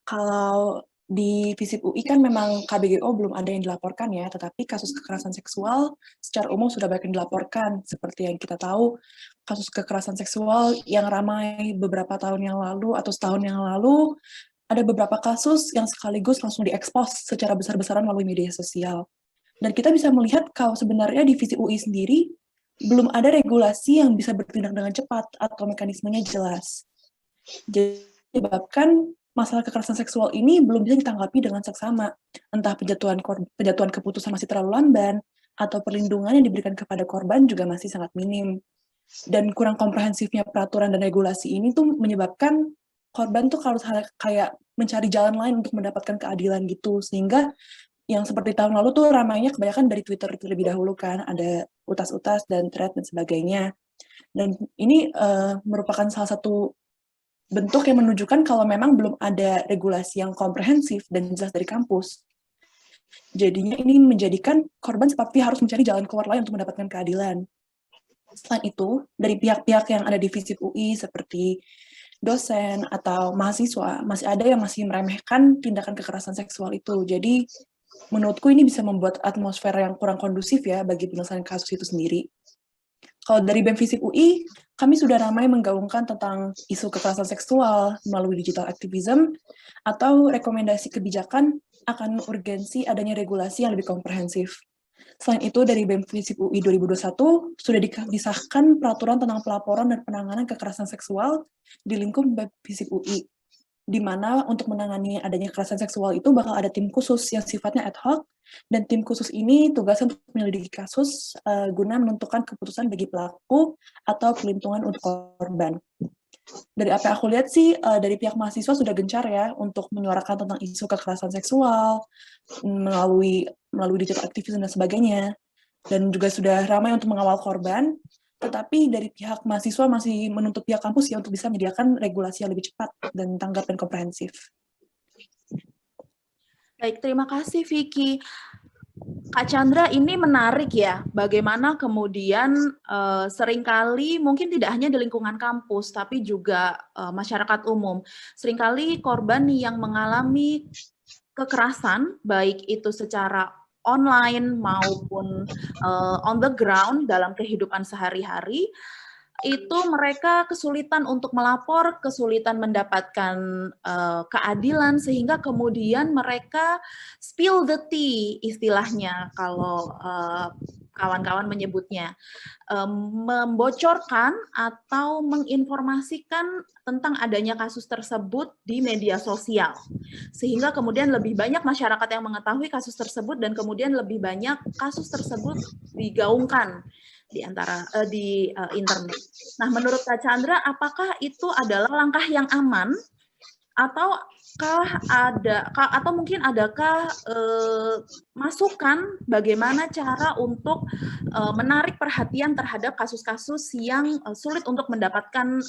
Kalau di FISIP UI kan memang KBGO belum ada yang dilaporkan ya, tetapi kasus kekerasan seksual secara umum sudah banyak yang dilaporkan. Seperti yang kita tahu, kasus kekerasan seksual yang ramai beberapa tahun yang lalu atau setahun yang lalu, ada beberapa kasus yang sekaligus langsung diekspos secara besar-besaran melalui media sosial. Dan kita bisa melihat kalau sebenarnya di FISIP UI sendiri belum ada regulasi yang bisa bertindak dengan cepat atau mekanismenya jelas. Jadi menyebabkan masalah kekerasan seksual ini belum bisa ditanggapi dengan seksama. Entah penjatuhan keputusan masih terlalu lamban, atau perlindungan yang diberikan kepada korban juga masih sangat minim. Dan kurang komprehensifnya peraturan dan regulasi ini tuh menyebabkan korban tuh harus kayak mencari jalan lain untuk mendapatkan keadilan gitu. Sehingga yang seperti tahun lalu tuh ramainya kebanyakan dari Twitter terlebih dahulu kan, ada utas-utas dan thread dan sebagainya. Dan ini merupakan salah satu bentuk yang menunjukkan kalau memang belum ada regulasi yang komprehensif dan jelas dari kampus. Jadinya ini menjadikan korban seperti harus mencari jalan keluar lain untuk mendapatkan keadilan. Selain itu, dari pihak-pihak yang ada di FISIP UI seperti dosen atau mahasiswa, masih ada yang masih meremehkan tindakan kekerasan seksual itu. Jadi, menurutku ini bisa membuat atmosfer yang kurang kondusif ya bagi penyelesaian kasus itu sendiri. Kalau dari BEM FISIP UI, kami sudah ramai menggaungkan tentang isu kekerasan seksual melalui digital activism atau rekomendasi kebijakan akan urgensi adanya regulasi yang lebih komprehensif. Selain itu, dari BEM FISIP UI 2021 sudah disahkan peraturan tentang pelaporan dan penanganan kekerasan seksual di lingkup BEM FISIP UI, di mana untuk menangani adanya kekerasan seksual itu bakal ada tim khusus yang sifatnya ad hoc, dan tim khusus ini tugasnya untuk menyelidiki kasus guna menentukan keputusan bagi pelaku atau pelindungan untuk korban. Dari apa yang aku lihat sih, dari pihak mahasiswa sudah gencar ya untuk menyuarakan tentang isu kekerasan seksual melalui digital activism dan sebagainya, dan juga sudah ramai untuk mengawal korban. Tetapi dari pihak mahasiswa masih menuntut pihak kampus ya untuk bisa menyediakan regulasi yang lebih cepat dan tanggap dan komprehensif. Baik, terima kasih Vicky. Kak Chandra, ini menarik ya, bagaimana kemudian seringkali mungkin tidak hanya di lingkungan kampus, tapi juga masyarakat umum. Seringkali korban yang mengalami kekerasan, baik itu secara online maupun on the ground dalam kehidupan sehari-hari, itu mereka kesulitan untuk melapor, kesulitan mendapatkan keadilan, sehingga kemudian mereka spill the tea istilahnya kalau kawan-kawan menyebutnya, membocorkan atau menginformasikan tentang adanya kasus tersebut di media sosial, sehingga kemudian lebih banyak masyarakat yang mengetahui kasus tersebut dan kemudian lebih banyak kasus tersebut digaungkan di internet. Nah, menurut Kak Chandra, apakah itu adalah langkah yang aman, atau mungkin adakah masukan bagaimana cara untuk menarik perhatian terhadap kasus-kasus yang sulit untuk mendapatkan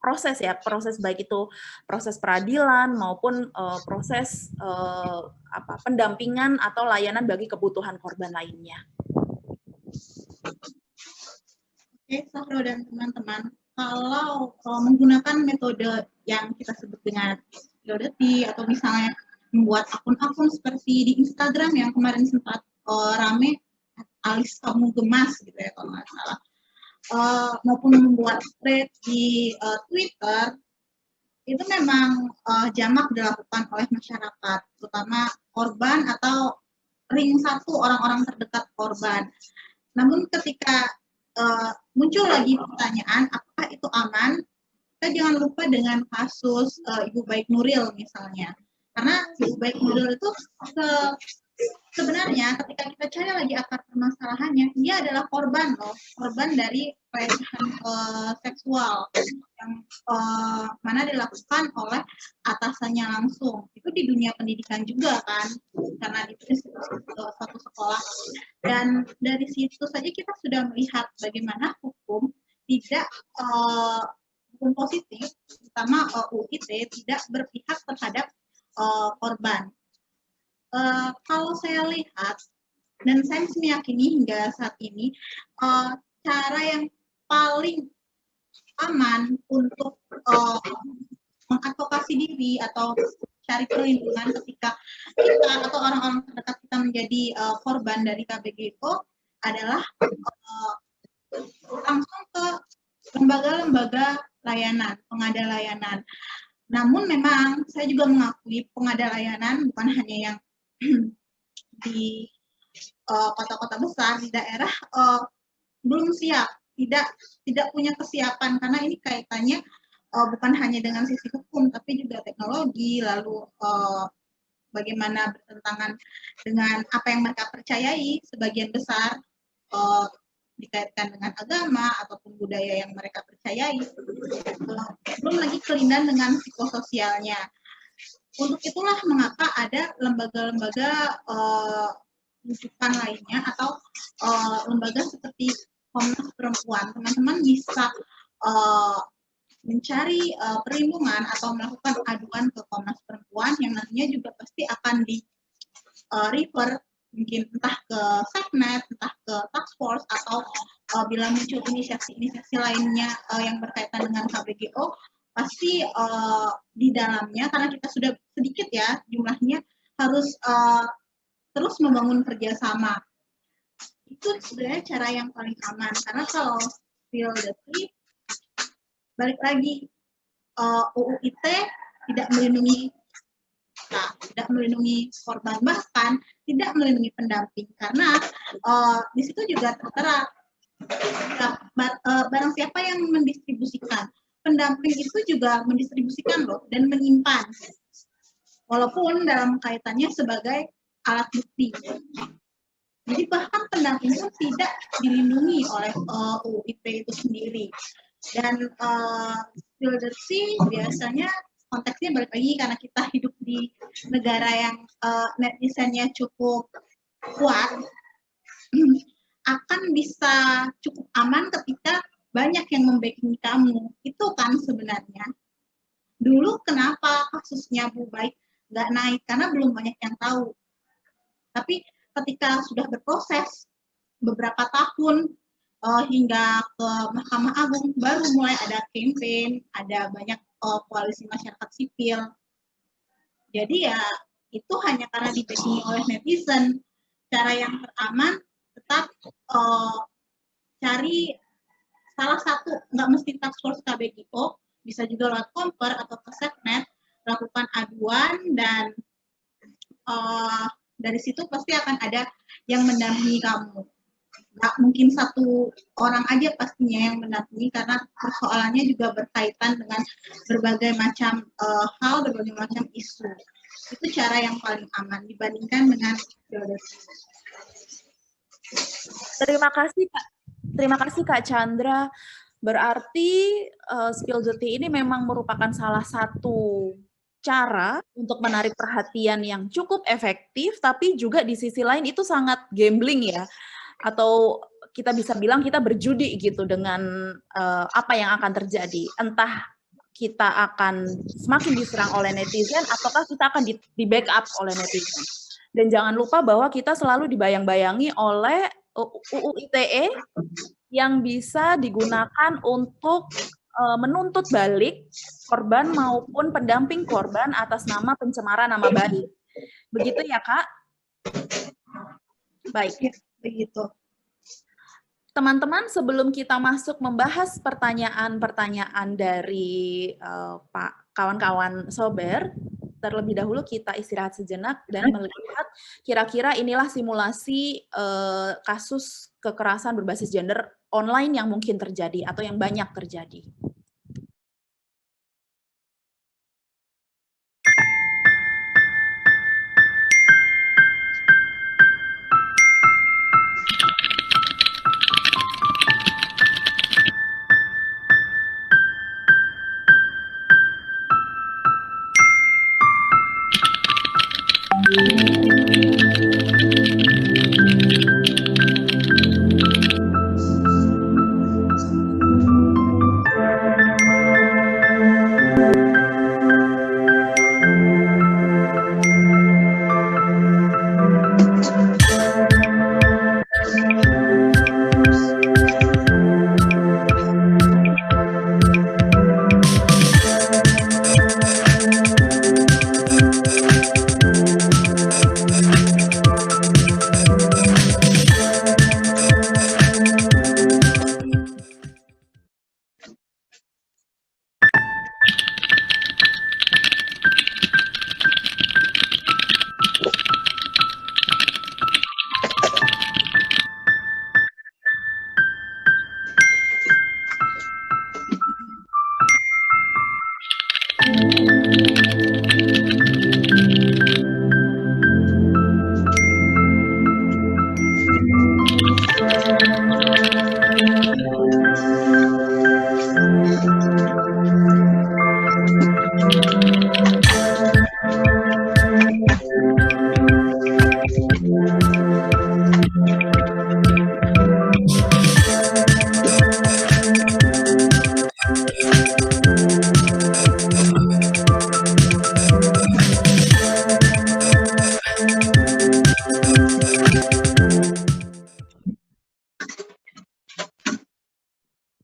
proses baik itu proses peradilan maupun proses pendampingan atau layanan bagi kebutuhan korban lainnya. Oke, Sahro dan teman-teman, kalau menggunakan metode yang kita sebut dengan spill the tea, atau misalnya membuat akun-akun seperti di Instagram yang kemarin sempat rame, alis kamu gemas gitu ya kalau nggak salah, maupun membuat thread di Twitter, itu memang jamak dilakukan oleh masyarakat, terutama korban atau ring satu orang-orang terdekat korban. Namun ketika muncul lagi pertanyaan, apakah itu aman? Kita jangan lupa dengan kasus Ibu Baik Nuril misalnya. Karena Ibu Baik Nuril itu sebenarnya ketika kita cari lagi akar permasalahannya, dia adalah korban loh, korban dari pelecehan seksual yang mana dilakukan oleh atasannya langsung. Itu di dunia pendidikan juga kan, karena di suatu sekolah. Dan dari situ saja kita sudah melihat bagaimana hukum tidak hukum positif, terutama UIT tidak berpihak terhadap korban. Kalau saya lihat, dan saya meyakini hingga saat ini, cara yang paling aman untuk mengadvokasi diri atau cari perlindungan ketika kita atau orang-orang terdekat kita menjadi korban dari KBGO adalah langsung ke lembaga-lembaga layanan, pengada layanan. Namun memang saya juga mengakui pengada layanan bukan hanya yang di kota-kota besar, di daerah belum siap, tidak punya kesiapan, karena ini kaitannya bukan hanya dengan sisi hukum tapi juga teknologi, lalu bagaimana bertentangan dengan apa yang mereka percayai, sebagian besar dikaitkan dengan agama ataupun budaya yang mereka percayai, belum lagi kelindan dengan psikososialnya. Untuk itulah mengapa ada lembaga-lembaga rujukan lainnya atau lembaga seperti Komnas Perempuan. Teman-teman bisa mencari perlindungan atau melakukan aduan ke Komnas Perempuan yang nantinya juga pasti akan di refer mungkin entah ke Safenet, entah ke Task Force, atau bila muncul inisiasi-inisiasi lainnya yang berkaitan dengan KBGO, pasti di dalamnya, karena kita sudah sedikit ya jumlahnya, harus terus membangun kerjasama. Itu sebenarnya cara yang paling aman, karena kalau spill the tea, balik lagi, UU ITE tidak melindungi tidak melindungi korban, bahkan tidak melindungi pendamping, karena di situ juga tertera barang siapa yang mendistribusikan. Pendamping itu juga mendistribusikan loh dan menyimpan, walaupun dalam kaitannya sebagai alat bukti. Jadi bahkan pendamping itu tidak dilindungi oleh UU ITE itu sendiri. Dan spill the tea biasanya konteksnya balik lagi karena kita hidup di negara yang netizennya cukup kuat, akan bisa cukup aman ketika banyak yang membacking kamu. Itu kan sebenarnya. Dulu kenapa kasusnya Bu Baik nggak naik? Karena belum banyak yang tahu. Tapi ketika sudah berproses beberapa tahun hingga ke Mahkamah Agung, baru mulai ada campaign, ada banyak koalisi masyarakat sipil. Jadi ya itu hanya karena dibacking oleh netizen. cara yang teraman tetap cari salah satu, nggak mesti task force KBGO, bisa juga lewat Komper atau ke Setnet, lakukan aduan, dan dari situ pasti akan ada yang mendampingi kamu. Nggak mungkin satu orang aja pastinya yang mendampingi, karena persoalannya juga berkaitan dengan berbagai macam hal, berbagai macam isu. Itu cara yang paling aman dibandingkan dengan Terima kasih Kak Chandra. Berarti Spill the Tea ini memang merupakan salah satu cara untuk menarik perhatian yang cukup efektif, tapi juga di sisi lain itu sangat gambling ya, atau kita bisa bilang kita berjudi gitu dengan apa yang akan terjadi. Entah kita akan semakin diserang oleh netizen, ataukah kita akan di backup oleh netizen. Dan jangan lupa bahwa kita selalu dibayang-bayangi oleh UU ITE yang bisa digunakan untuk menuntut balik korban maupun pendamping korban atas nama pencemaran nama baik. Begitu ya, Kak? Baik. Ya, begitu. Teman-teman, sebelum kita masuk membahas pertanyaan-pertanyaan dari Pak kawan-kawan Sober, terlebih dahulu kita istirahat sejenak dan melihat kira-kira inilah simulasi kasus kekerasan berbasis gender online yang mungkin terjadi atau yang banyak terjadi.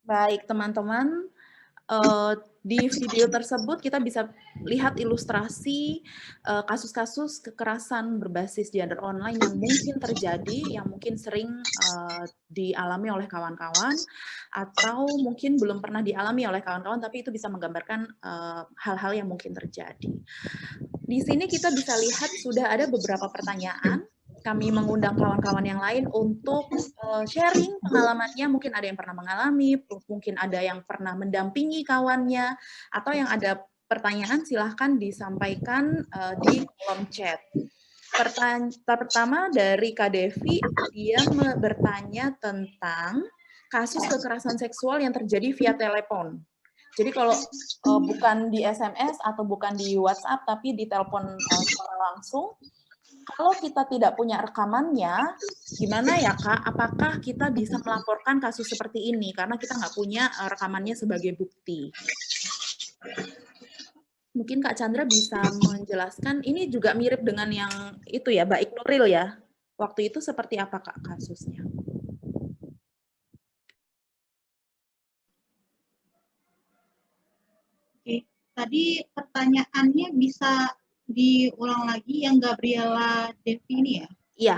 Baik, teman-teman, di video tersebut kita bisa lihat ilustrasi kasus-kasus kekerasan berbasis gender online yang mungkin terjadi, yang mungkin sering dialami oleh kawan-kawan, atau mungkin belum pernah dialami oleh kawan-kawan, tapi itu bisa menggambarkan hal-hal yang mungkin terjadi. Di sini kita bisa lihat sudah ada beberapa pertanyaan. Kami mengundang kawan-kawan yang lain untuk sharing pengalamannya, mungkin ada yang pernah mengalami, mungkin ada yang pernah mendampingi kawannya, atau yang ada pertanyaan silahkan disampaikan di kolom chat. Pertama dari Kak Devi, dia bertanya tentang kasus kekerasan seksual yang terjadi via telepon. Jadi kalau bukan di SMS atau bukan di WhatsApp, tapi di telepon secara langsung, kalau kita tidak punya rekamannya, gimana ya Kak? Apakah kita bisa melaporkan kasus seperti ini? Karena kita nggak punya rekamannya sebagai bukti. Mungkin Kak Chandra bisa menjelaskan, ini juga mirip dengan yang itu ya, Baik Nuril ya. Waktu itu seperti apa Kak kasusnya? Oke, tadi pertanyaannya bisa diulang lagi yang Gabriela Devi ini ya? Iya.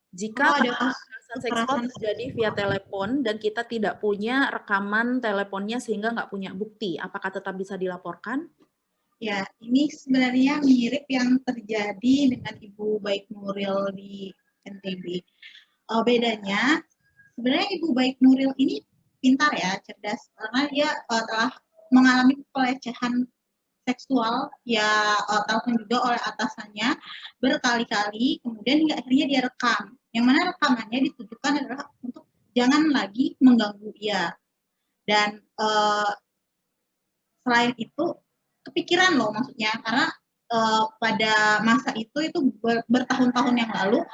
Jika Kalau ada kekerasan seksual terjadi via telepon dan kita tidak punya rekaman teleponnya sehingga nggak punya bukti, apakah tetap bisa dilaporkan? Ya, ini sebenarnya mirip yang terjadi dengan Ibu Baik Nuril di NTB. Bedanya, sebenarnya Ibu Baik Nuril ini pintar ya, cerdas, karena dia telah mengalami pelecehan seksual ya tahu juga oleh atasannya berkali-kali, kemudian hingga akhirnya dia rekam. Yang mana rekamannya ditujukan adalah untuk jangan lagi mengganggu dia. Dan selain itu kepikiran loh maksudnya, karena pada masa itu bertahun-tahun yang lalu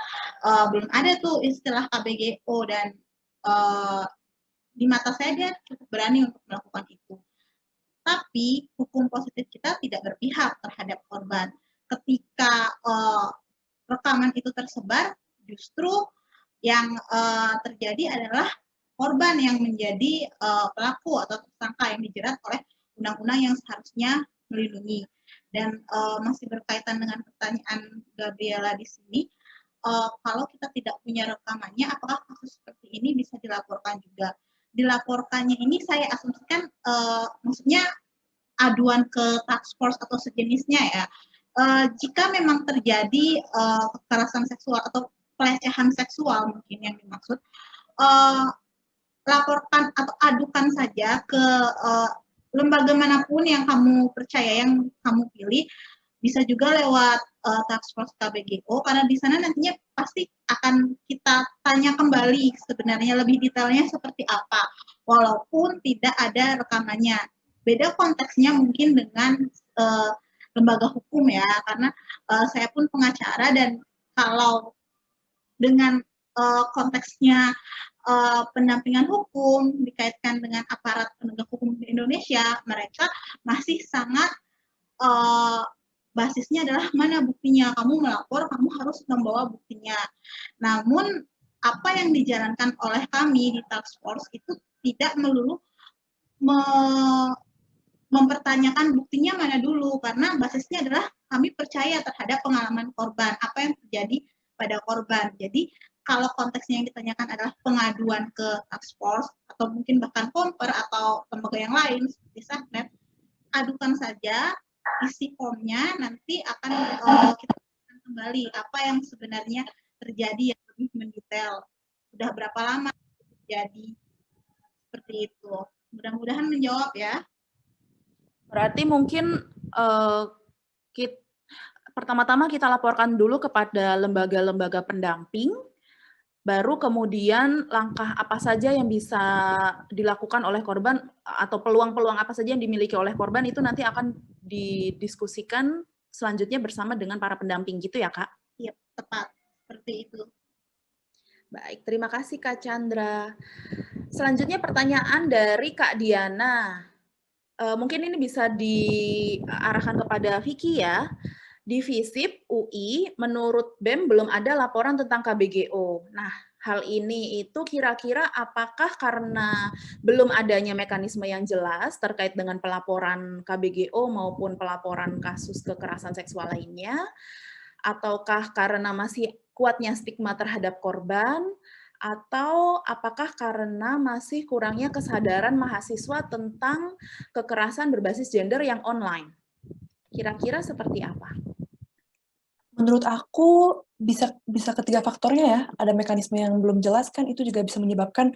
belum ada tuh istilah KBGO dan di mata saya dia cukup berani untuk melakukan itu. Tapi hukum positif kita tidak berpihak terhadap korban. Ketika rekaman itu tersebar, justru yang terjadi adalah korban yang menjadi pelaku atau tersangka yang dijerat oleh undang-undang yang seharusnya melindungi. Dan masih berkaitan dengan pertanyaan Gabriela di sini, kalau kita tidak punya rekamannya, apakah kasus seperti ini bisa dilaporkan juga? Dilaporkannya ini saya asumsikan maksudnya aduan ke task force atau sejenisnya ya. Jika memang terjadi kekerasan seksual atau pelecehan seksual mungkin yang dimaksud, laporkan atau adukan saja ke lembaga manapun yang kamu percaya, yang kamu pilih, bisa juga lewat task force KBGO, karena di sana nantinya pasti akan kita tanya kembali sebenarnya lebih detailnya seperti apa, walaupun tidak ada rekamannya. Beda konteksnya mungkin dengan lembaga hukum ya, karena saya pun pengacara, dan kalau dengan konteksnya pendampingan hukum dikaitkan dengan aparat penegak hukum di Indonesia, mereka masih sangat basisnya adalah mana buktinya, kamu melapor, kamu harus membawa buktinya. Namun apa yang dijalankan oleh kami di task force itu tidak melulu mempertanyakan buktinya mana dulu, karena basisnya adalah kami percaya terhadap pengalaman korban, apa yang terjadi pada korban. Jadi kalau konteksnya yang ditanyakan adalah pengaduan ke task force atau mungkin bahkan Komper atau lembaga yang lain seperti Safenet, adukan saja, isi formnya, nanti akan kita kembali apa yang sebenarnya terjadi yang lebih mendetail. Sudah berapa lama terjadi seperti itu. Mudah-mudahan menjawab ya. Berarti mungkin pertama-tama kita laporkan dulu kepada lembaga-lembaga pendamping, baru kemudian langkah apa saja yang bisa dilakukan oleh korban atau peluang-peluang apa saja yang dimiliki oleh korban itu nanti akan didiskusikan selanjutnya bersama dengan para pendamping gitu ya, Kak? Iya, tepat. Seperti itu. Baik, terima kasih Kak Chandra. Selanjutnya pertanyaan dari Kak Diana. Mungkin ini bisa diarahkan kepada Vicky ya. Di FISIP UI, menurut BEM belum ada laporan tentang KBGO. Nah, hal ini itu kira-kira apakah karena belum adanya mekanisme yang jelas terkait dengan pelaporan KBGO maupun pelaporan kasus kekerasan seksual lainnya, ataukah karena masih kuatnya stigma terhadap korban, atau apakah karena masih kurangnya kesadaran mahasiswa tentang kekerasan berbasis gender yang online? Kira-kira seperti apa? Menurut aku bisa ketiga faktornya ya. Ada mekanisme yang belum jelas kan, itu juga bisa menyebabkan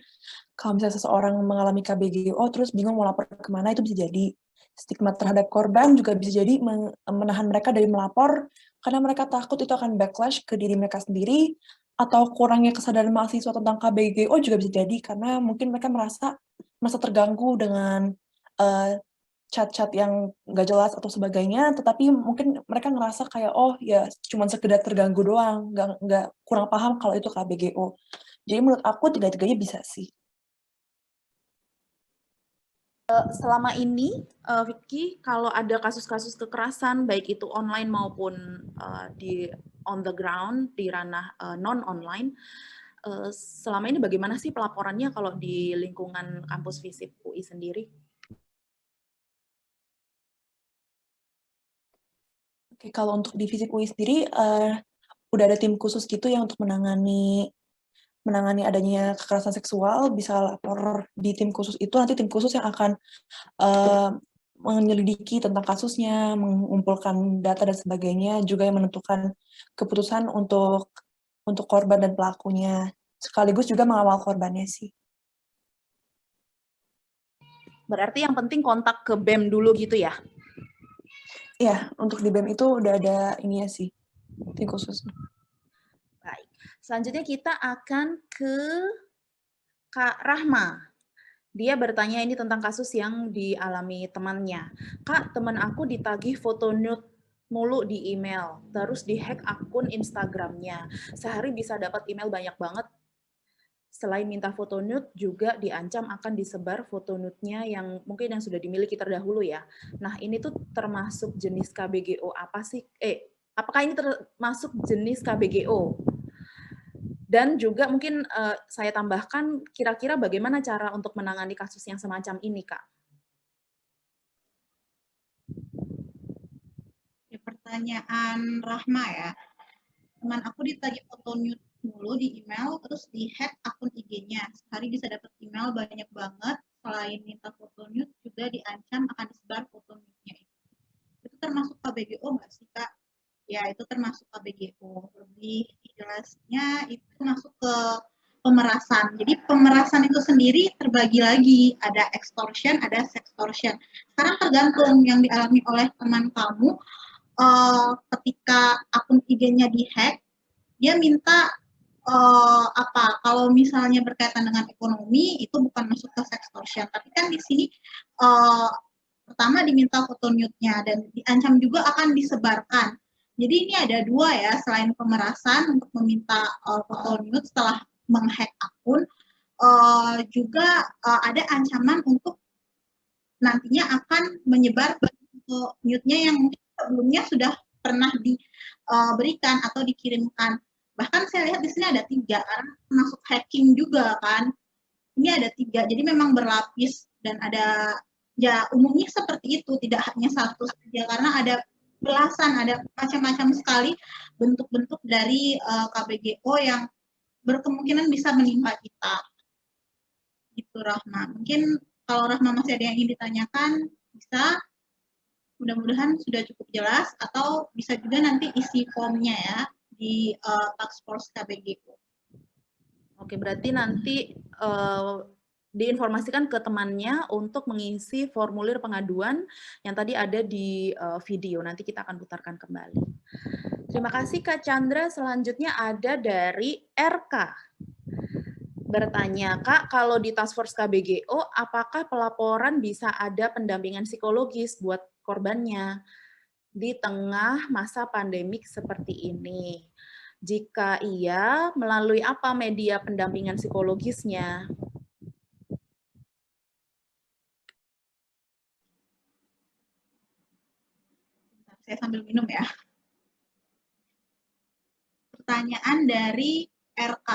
kalau misalnya seseorang mengalami KBGO terus bingung mau lapor kemana, itu bisa jadi. Stigma terhadap korban juga bisa jadi menahan mereka dari melapor karena mereka takut itu akan backlash ke diri mereka sendiri, atau kurangnya kesadaran mahasiswa tentang KBGO juga bisa jadi karena mungkin mereka merasa terganggu dengan chat-chat yang nggak jelas atau sebagainya, tetapi mungkin mereka ngerasa kayak, oh ya cuma sekedar terganggu doang, nggak kurang paham kalau itu KBGO. Jadi menurut aku tiga-tiganya bisa sih. Selama ini, Vicky, kalau ada kasus-kasus kekerasan, baik itu online maupun di on the ground, di ranah non-online, selama ini bagaimana sih pelaporannya kalau di lingkungan kampus FISIP UI sendiri? Oke, kalau untuk di FISIP UI sendiri, udah ada tim khusus gitu yang untuk menangani adanya kekerasan seksual, bisa lapor di tim khusus itu, nanti tim khusus yang akan menyelidiki tentang kasusnya, mengumpulkan data dan sebagainya, juga yang menentukan keputusan untuk korban dan pelakunya, sekaligus juga mengawal korbannya sih. Berarti yang penting kontak ke BEM dulu gitu ya? Iya, untuk di BEM itu udah ada ininya sih, tim khusus. Baik. Selanjutnya kita akan ke Kak Rahma. Dia bertanya ini tentang kasus yang dialami temannya. Kak, teman aku ditagih foto nude mulu di email, terus dihack akun Instagramnya. Sehari bisa dapat email banyak banget. Selain minta foto nude, juga diancam akan disebar foto nude-nya yang mungkin yang sudah dimiliki terdahulu ya. Nah, ini tuh termasuk jenis KBGO apa sih? Apakah ini termasuk jenis KBGO? Dan juga mungkin saya tambahkan, kira-kira bagaimana cara untuk menangani kasus yang semacam ini, Kak? Pertanyaan Rahma ya. Teman aku ditagih foto nude mulu di email, terus di-hack akun IG-nya. Sehari bisa dapat email banyak banget. Selain minta foto nude, juga diancam akan disebar foto nude-nya. Itu termasuk KBGO nggak sih, Kak? Ya, itu termasuk KBGO. Lebih jelasnya itu masuk ke pemerasan. Jadi pemerasan itu sendiri terbagi lagi, ada extortion, ada sextortion. Sekarang tergantung yang dialami oleh teman kamu, ketika akun IG-nya dihack, dia minta apa? Kalau misalnya berkaitan dengan ekonomi, itu bukan masuk ke sextortion. Tapi kan di sini pertama diminta foto nude-nya dan diancam juga akan disebarkan. Jadi ini ada dua ya, selain pemerasan untuk meminta foto nude setelah menghack akun, juga ada ancaman untuk nantinya akan menyebar foto nude-nya yang mungkin sebelumnya sudah pernah diberikan atau dikirimkan. Bahkan saya lihat di sini ada 3, karena masuk hacking juga kan. Ini ada 3, jadi memang berlapis dan ada, ya umumnya seperti itu, tidak hanya satu saja, karena ada belasan, ada macam-macam sekali bentuk-bentuk dari KBGO yang berkemungkinan bisa menimpa kita. Gitu Rahma. Mungkin kalau Rahma masih ada yang ingin ditanyakan, bisa. Mudah-mudahan sudah cukup jelas, atau bisa juga nanti isi formnya ya di Task Force KBGO. Oke, berarti nanti diinformasikan ke temannya untuk mengisi formulir pengaduan yang tadi ada di video. Nanti kita akan putarkan kembali. Terima kasih Kak Chandra. Selanjutnya ada dari RK. Bertanya, Kak, kalau di Task Force KBGO, apakah pelaporan bisa ada pendampingan psikologis buat korbannya di tengah masa pandemik seperti ini? Jika iya, melalui apa media pendampingan psikologisnya? Saya sambil minum ya. Pertanyaan dari RK.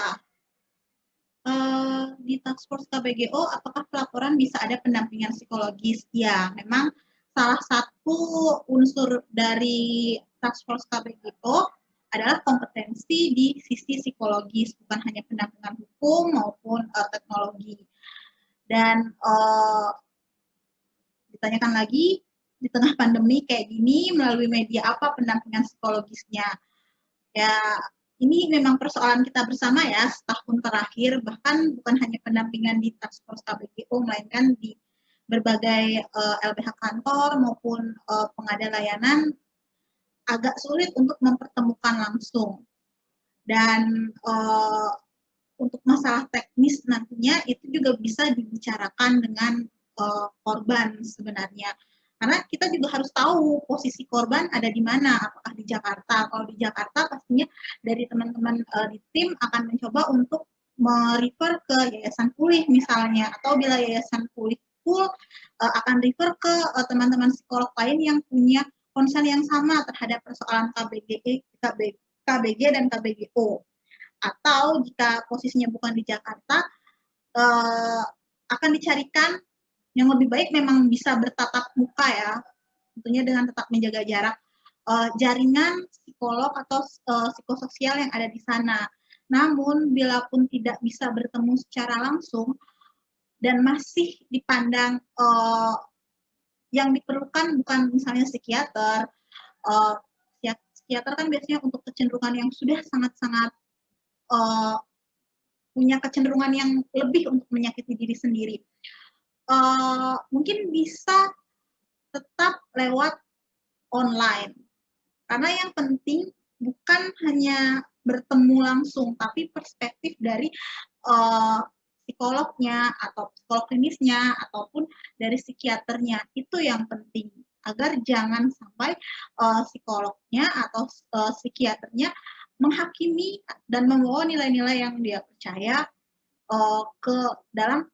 Di Task Force KBGO, apakah pelaporan bisa ada pendampingan psikologis? Ya, memang salah satu unsur dari Task Force KBGO adalah kompetensi di sisi psikologis, bukan hanya pendampingan hukum maupun teknologi. Dan ditanyakan lagi, di tengah pandemi kayak gini, melalui media apa pendampingan psikologisnya? Ya, ini memang persoalan kita bersama ya, setahun terakhir, bahkan bukan hanya pendampingan di Task Force KBGO, melainkan di berbagai LBH kantor maupun pengada layanan, agak sulit untuk mempertemukan langsung. Dan untuk masalah teknis nantinya itu juga bisa dibicarakan dengan korban sebenarnya. Karena kita juga harus tahu posisi korban ada di mana, apakah di Jakarta. Kalau di Jakarta pastinya dari teman-teman di tim akan mencoba untuk merefer ke yayasan pulih misalnya, atau bila yayasan pulih full akan refer ke teman-teman psikolog lain yang punya concern yang sama terhadap persoalan KBG dan KBGO. Atau jika posisinya bukan di Jakarta, akan dicarikan yang lebih baik memang bisa bertatap muka ya, tentunya dengan tetap menjaga jarak, jaringan psikolog atau psikososial yang ada di sana. Namun, bila pun tidak bisa bertemu secara langsung dan masih dipandang yang diperlukan bukan misalnya psikiater, psikiater kan biasanya untuk kecenderungan yang sudah sangat-sangat punya kecenderungan yang lebih untuk menyakiti diri sendiri. Mungkin bisa tetap lewat online. Karena yang penting bukan hanya bertemu langsung, tapi perspektif dari psikolognya atau psikolog klinisnya ataupun dari psikiaternya, itu yang penting agar jangan sampai psikolognya atau psikiaternya menghakimi dan membawa nilai-nilai yang dia percaya ke dalam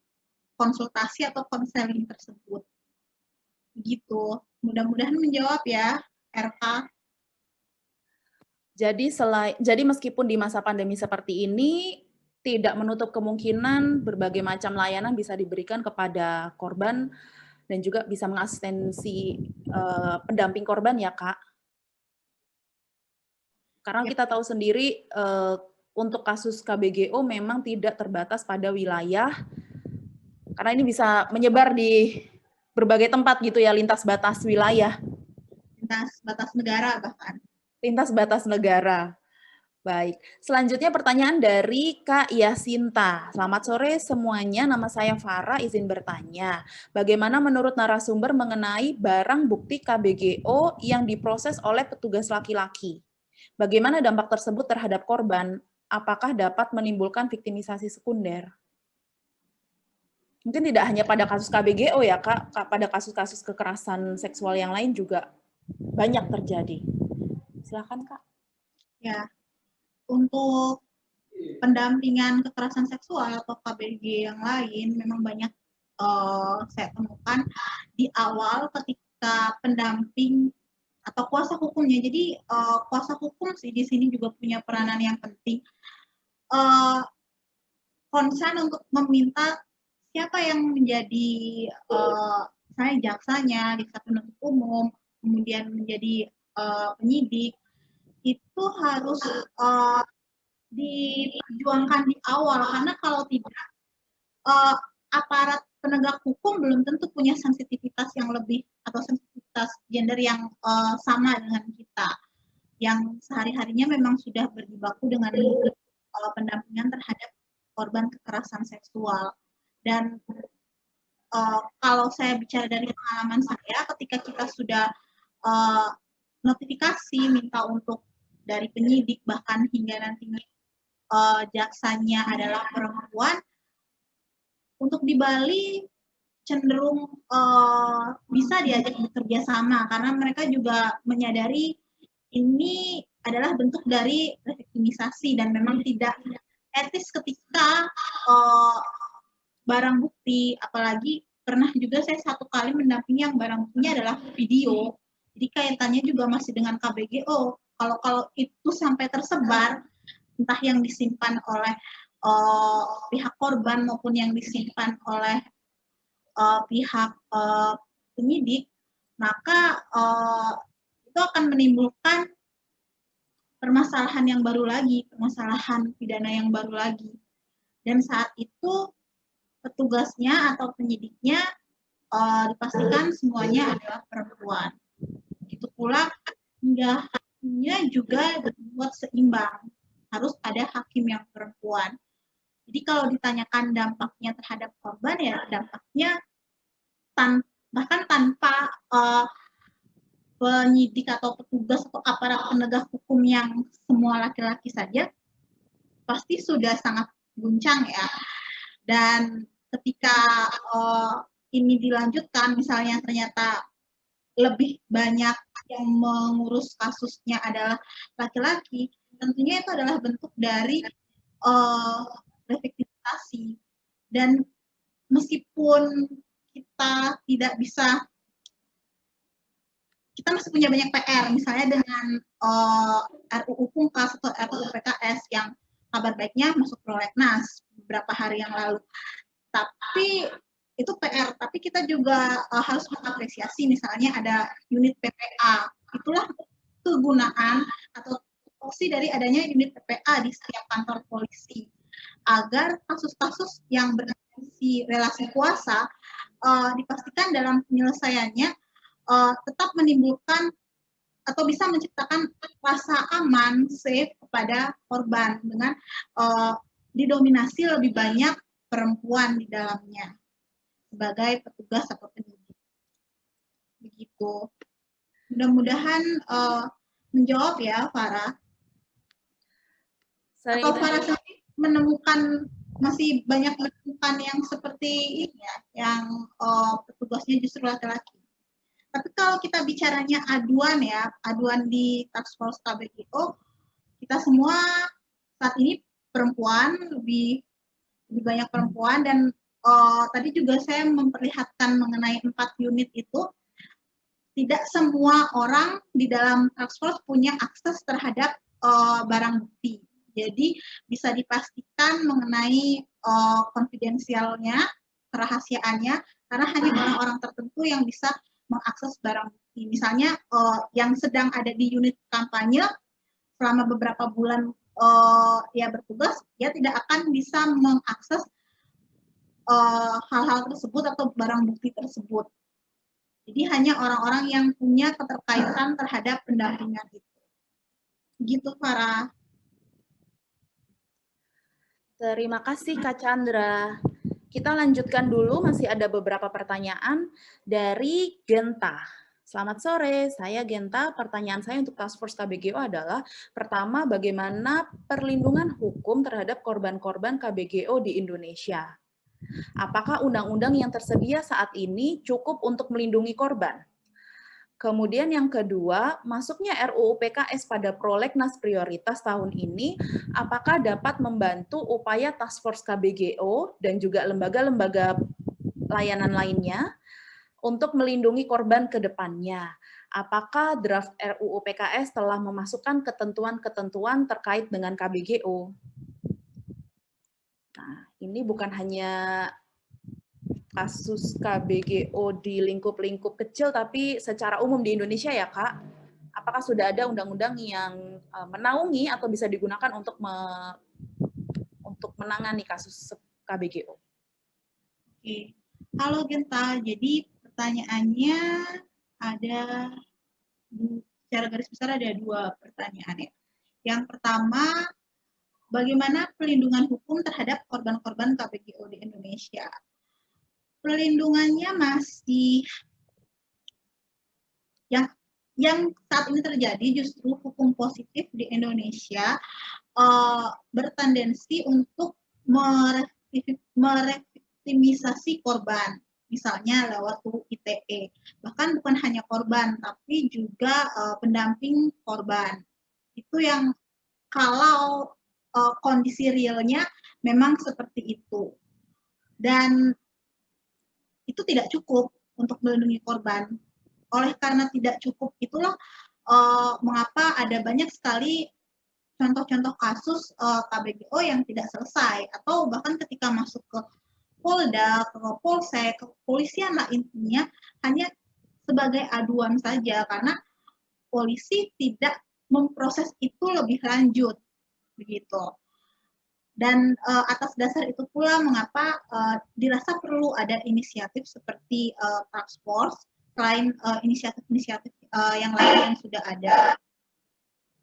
konsultasi atau konseling tersebut. Gitu. Mudah-mudahan menjawab ya, RK. Jadi meskipun di masa pandemi seperti ini tidak menutup kemungkinan berbagai macam layanan bisa diberikan kepada korban dan juga bisa mengasistensi pendamping korban ya, Kak. Karena kita tahu sendiri untuk kasus KBGO memang tidak terbatas pada wilayah, karena ini bisa menyebar di berbagai tempat gitu ya, lintas batas wilayah. Lintas batas negara bahkan. Lintas batas negara. Baik, selanjutnya pertanyaan dari Kak Yasinta. Selamat sore semuanya, nama saya Farah, izin bertanya. Bagaimana menurut narasumber mengenai barang bukti KBGO yang diproses oleh petugas laki-laki? Bagaimana dampak tersebut terhadap korban? Apakah dapat menimbulkan viktimisasi sekunder? Mungkin tidak hanya pada kasus KBGO ya Kak, pada kasus-kasus kekerasan seksual yang lain juga banyak terjadi. Silakan Kak. Ya, untuk pendampingan kekerasan seksual atau KBG yang lain memang banyak saya temukan di awal ketika pendamping atau kuasa hukumnya. Jadi kuasa hukum sih di sini juga punya peranan yang penting. Konsen untuk meminta siapa yang menjadi misalnya jaksanya, jaksa penuntut umum, kemudian menjadi penyidik, itu harus diperjuangkan di awal, karena kalau tidak aparat penegak hukum belum tentu punya sensitivitas yang lebih atau sensitivitas gender yang sama dengan kita, yang sehari-harinya memang sudah berjibaku dengan pendampingan terhadap korban kekerasan seksual. Dan kalau saya bicara dari pengalaman saya, ketika kita sudah notifikasi minta untuk dari penyidik bahkan hingga nantinya jaksanya adalah perempuan, untuk di Bali cenderung bisa diajak bekerja sama karena mereka juga menyadari ini adalah bentuk dari reviktimisasi dan memang tidak etis ketika barang bukti, apalagi pernah juga saya satu kali mendampingi yang barang buktinya adalah video, jadi kaitannya juga masih dengan KBGO. Kalau itu sampai tersebar, entah yang disimpan oleh pihak korban maupun yang disimpan oleh pihak penyidik, maka itu akan menimbulkan permasalahan yang baru lagi, permasalahan pidana yang baru lagi. Dan saat itu petugasnya atau penyidiknya dipastikan semuanya adalah perempuan. Itu pula hingga hakimnya juga dibuat seimbang, harus ada hakim yang perempuan. Jadi kalau ditanyakan dampaknya terhadap korban, ya dampaknya bahkan tanpa penyidik atau petugas atau aparat penegak hukum yang semua laki-laki saja, pasti sudah sangat guncang ya. Dan ketika ini dilanjutkan, misalnya ternyata lebih banyak yang mengurus kasusnya adalah laki-laki, tentunya itu adalah bentuk dari reviktimisasi. Dan meskipun kita tidak bisa, kita masih punya banyak PR, misalnya dengan RUU Pungkas atau RUU PKS yang kabar baiknya masuk prolegnas beberapa hari yang lalu. Tapi itu PR, tapi kita juga harus mengapresiasi misalnya ada unit PPA. Itulah kegunaan atau opsi dari adanya unit PPA di setiap kantor polisi agar kasus-kasus yang berisi relasi kuasa dipastikan dalam penyelesaiannya tetap menimbulkan atau bisa menciptakan rasa aman, safe kepada korban dengan didominasi lebih banyak perempuan di dalamnya sebagai petugas atau penyidik. Begitu. Mudah-mudahan menjawab ya, Farah. Atau Farah sendiri menemukan masih banyak menemukan yang seperti ini ya, yang petugasnya justru laki-laki. Tapi kalau kita bicaranya aduan ya, aduan di Task Force KBGO, kita semua saat ini perempuan, lebih banyak perempuan, dan tadi juga saya memperlihatkan mengenai 4 unit itu, tidak semua orang di dalam Task Force punya akses terhadap barang bukti. Jadi bisa dipastikan mengenai konfidensialnya, kerahasiaannya, karena hanya orang-orang tertentu yang bisa mengakses barang bukti. Misalnya yang sedang ada di unit kampanye selama beberapa bulan ya bertugas, dia tidak akan bisa mengakses hal-hal tersebut atau barang bukti tersebut. Jadi hanya orang-orang yang punya keterkaitan terhadap pendampingan itu. Begitu, Farah. Terima kasih Kak Chandra. Kita lanjutkan dulu, masih ada beberapa pertanyaan dari Genta. Selamat sore, saya Genta. Pertanyaan saya untuk Task Force KBGO adalah, pertama, bagaimana perlindungan hukum terhadap korban-korban KBGO di Indonesia? Apakah undang-undang yang tersedia saat ini cukup untuk melindungi korban? Kemudian yang kedua, masuknya RUU PKS pada prolegnas prioritas tahun ini, apakah dapat membantu upaya Task Force KBGO dan juga lembaga-lembaga layanan lainnya untuk melindungi korban ke depannya? Apakah draft RUU PKS telah memasukkan ketentuan-ketentuan terkait dengan KBGO? Nah, ini bukan hanya kasus KBGO di lingkup-lingkup kecil, tapi secara umum di Indonesia ya, Kak. Apakah sudah ada undang-undang yang menaungi atau bisa digunakan untuk menangani kasus KBGO? Oke. Halo Genta, jadi pertanyaannya ada, secara garis besar ada 2 pertanyaan ya. Yang pertama, bagaimana pelindungan hukum terhadap korban-korban KBGO di Indonesia? Pelindungannya masih yang saat ini terjadi justru hukum positif di Indonesia bertendensi untuk mereviktimisasi korban, misalnya lewat UU ITE. Bahkan bukan hanya korban, tapi juga pendamping korban. Itu yang kalau kondisi realnya memang seperti itu. Dan itu tidak cukup untuk melindungi korban. Oleh karena tidak cukup itulah mengapa ada banyak sekali contoh-contoh kasus KBGO yang tidak selesai, atau bahkan ketika masuk ke Polda, ke Polsek, ke kepolisian lah intinya hanya sebagai aduan saja karena polisi tidak memproses itu lebih lanjut begitu. Dan atas dasar itu pula mengapa dirasa perlu ada inisiatif seperti Task Force, selain inisiatif-inisiatif yang lain yang sudah ada.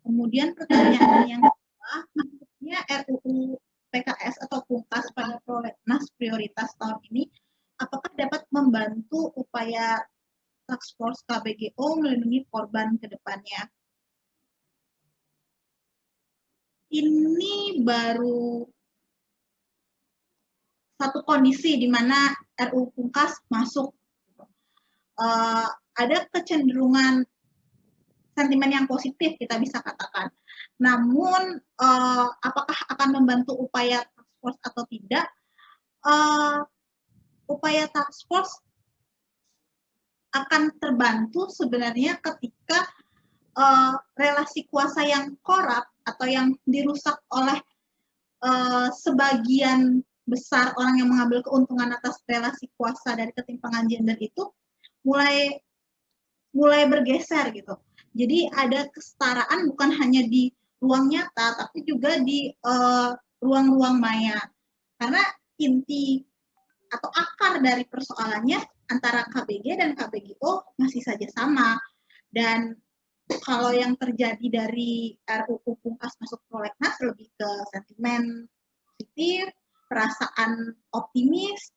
Kemudian pertanyaan yang kedua, maksudnya RUU PKS atau PUNKAS pada prolegnas prioritas tahun ini, apakah dapat membantu upaya Task Force KBGO melindungi korban ke depannya? Ini baru satu kondisi di mana RUU PUNKAS masuk. Ada kecenderungan sentimen yang positif kita bisa katakan. Namun apakah akan membantu upaya Task Force atau tidak? Upaya Task Force akan terbantu sebenarnya ketika relasi kuasa yang korup atau yang dirusak oleh sebagian besar orang yang mengambil keuntungan atas relasi kuasa dari ketimpangan gender itu mulai bergeser gitu. Jadi ada kesetaraan bukan hanya di ruang nyata, tapi juga di ruang-ruang maya. Karena inti atau akar dari persoalannya antara KBG dan KBGO masih saja sama. Dan kalau yang terjadi dari RUU Pungkas masuk prolegnas lebih ke sentimen positif, perasaan optimis,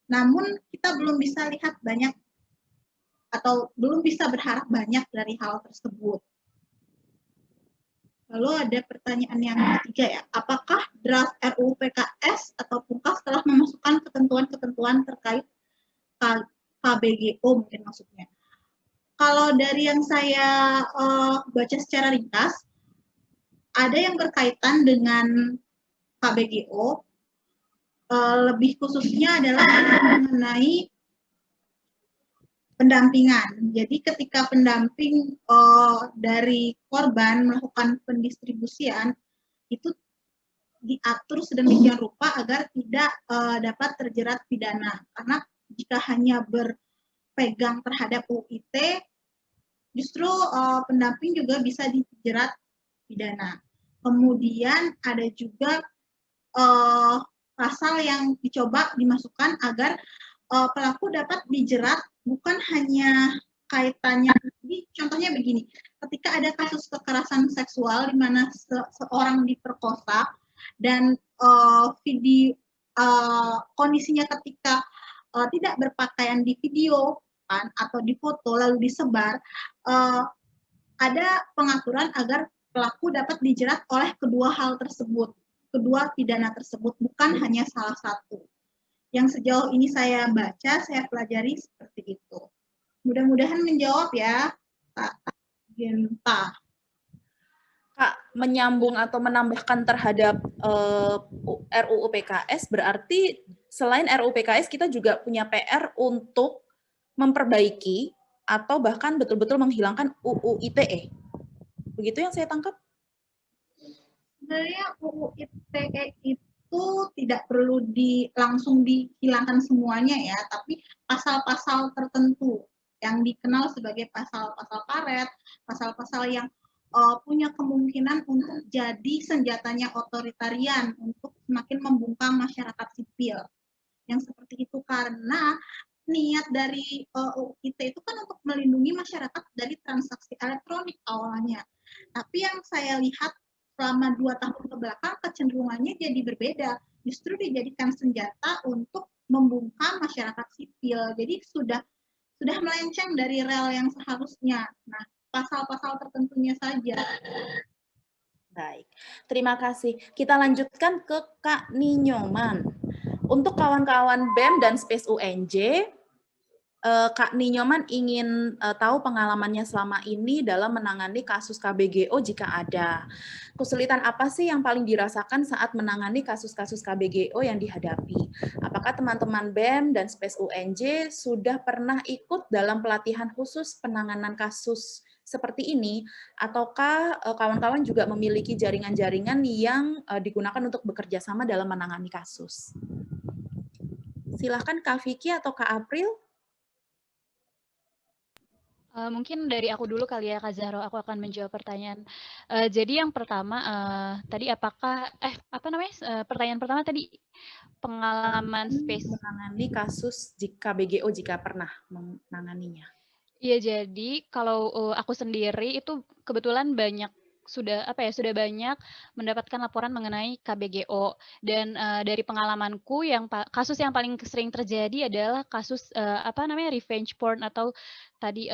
namun kita belum bisa lihat banyak atau belum bisa berharap banyak dari hal tersebut. Lalu ada pertanyaan yang ketiga ya, apakah draft RUU PKS atau Pungkas telah memasukkan ketentuan-ketentuan terkait KBGO mungkin maksudnya. Kalau dari yang saya baca secara ringkas, ada yang berkaitan dengan KBGO, lebih khususnya adalah mengenai pendampingan. Jadi ketika pendamping dari korban melakukan pendistribusian, itu diatur sedemikian rupa agar tidak dapat terjerat pidana. Karena jika hanya berpegang terhadap UIT, justru pendamping juga bisa dijerat pidana. Kemudian ada juga pasal yang dicoba dimasukkan agar pelaku dapat dijerat bukan hanya kaitannya, contohnya begini, ketika ada kasus kekerasan seksual di mana seorang diperkosa dan kondisinya ketika tidak berpakaian di video kan, atau di foto lalu disebar, ada pengaturan agar pelaku dapat dijerat oleh kedua hal tersebut, kedua pidana tersebut, bukan hanya salah satu. Yang sejauh ini saya baca, saya pelajari seperti itu. Mudah-mudahan menjawab ya, Kak Genta. Kak, menyambung atau menambahkan terhadap RUU PKS, berarti selain RUU PKS kita juga punya PR untuk memperbaiki atau bahkan betul-betul menghilangkan UU ITE. Begitu yang saya tangkap? Sebenarnya UU ITE itu tidak perlu langsung dihilangkan semuanya ya, tapi pasal-pasal tertentu yang dikenal sebagai pasal-pasal karet, pasal-pasal yang punya kemungkinan untuk jadi senjatanya otoritarian untuk semakin membungkam masyarakat sipil. Yang seperti itu, karena niat dari UU ITE itu kan untuk melindungi masyarakat dari transaksi elektronik awalnya. Tapi yang saya lihat selama 2 tahun ke belakang kecenderungannya jadi berbeda. Justru dijadikan senjata untuk membungkam masyarakat sipil. Jadi sudah melenceng dari rel yang seharusnya. Nah, pasal-pasal tertentunya saja. Baik, terima kasih. Kita lanjutkan ke Kak Ninyoman. Untuk kawan-kawan BEM dan Space UNJ, Kak Ninyoman ingin tahu pengalamannya selama ini dalam menangani kasus KBGO jika ada. Kesulitan apa sih yang paling dirasakan saat menangani kasus-kasus KBGO yang dihadapi? Apakah teman-teman BEM dan Space UNJ sudah pernah ikut dalam pelatihan khusus penanganan kasus seperti ini, ataukah kawan-kawan juga memiliki jaringan-jaringan yang digunakan untuk bekerja sama dalam menangani kasus? Silahkan Kak Vicky atau Kak April. Mungkin dari aku dulu kali ya, Kak Zahro, aku akan menjawab pertanyaan. Jadi yang pertama, tadi pertanyaan pertama tadi, pengalaman Space. Menangani kasus KBGO jika pernah menanganinya. Iya, jadi kalau aku sendiri itu kebetulan sudah banyak mendapatkan laporan mengenai KBGO, dan dari pengalamanku kasus yang paling sering terjadi adalah kasus revenge porn atau tadi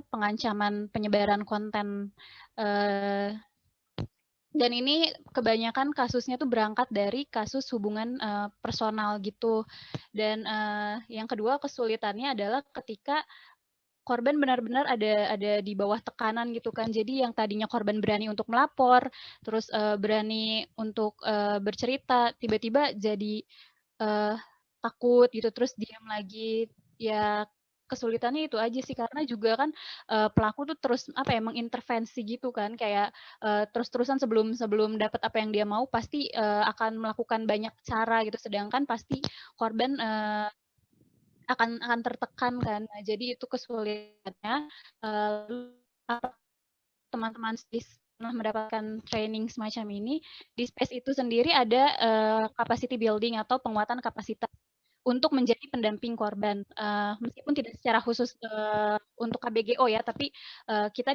pengancaman penyebaran konten, dan ini kebanyakan kasusnya tuh berangkat dari kasus hubungan personal gitu. Dan yang kedua kesulitannya adalah ketika korban benar-benar ada di bawah tekanan gitu kan. Jadi yang tadinya korban berani untuk melapor, terus berani untuk bercerita, tiba-tiba jadi takut gitu, terus diam lagi. Ya kesulitannya itu aja sih, karena juga kan pelaku tuh terus mengintervensi gitu kan, kayak terus-terusan sebelum dapat apa yang dia mau pasti akan melakukan banyak cara gitu, sedangkan pasti korban akan tertekan kan. Nah, jadi itu kesulitannya. teman-teman pernah mendapatkan training semacam ini, di space itu sendiri ada capacity building atau penguatan kapasitas untuk menjadi pendamping korban. Meskipun tidak secara khusus untuk KBGO ya, tapi kita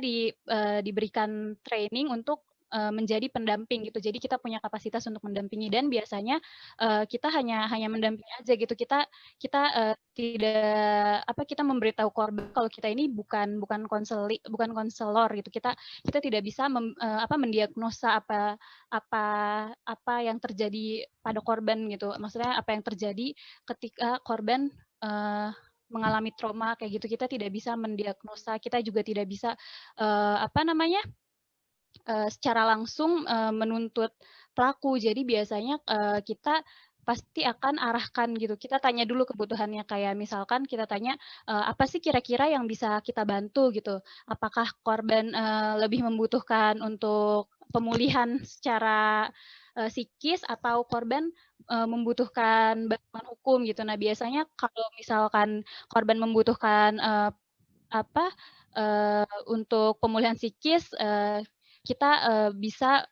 diberikan training untuk menjadi pendamping gitu. Jadi kita punya kapasitas untuk mendampingi dan biasanya kita hanya mendampingi aja gitu. Kita tidak kita memberitahu korban kalau kita ini bukan konselor gitu. Kita tidak bisa mendiagnosa apa yang terjadi pada korban gitu. Maksudnya apa yang terjadi ketika korban mengalami trauma kayak gitu, kita tidak bisa mendiagnosa, kita juga tidak bisa secara langsung menuntut pelaku. Jadi biasanya kita pasti akan arahkan gitu. Kita tanya dulu kebutuhannya, kayak misalkan kita tanya apa sih kira-kira yang bisa kita bantu gitu. Apakah korban lebih membutuhkan untuk pemulihan secara psikis atau korban membutuhkan bantuan hukum gitu. Nah, biasanya kalau misalkan korban membutuhkan untuk pemulihan psikis, kita bisa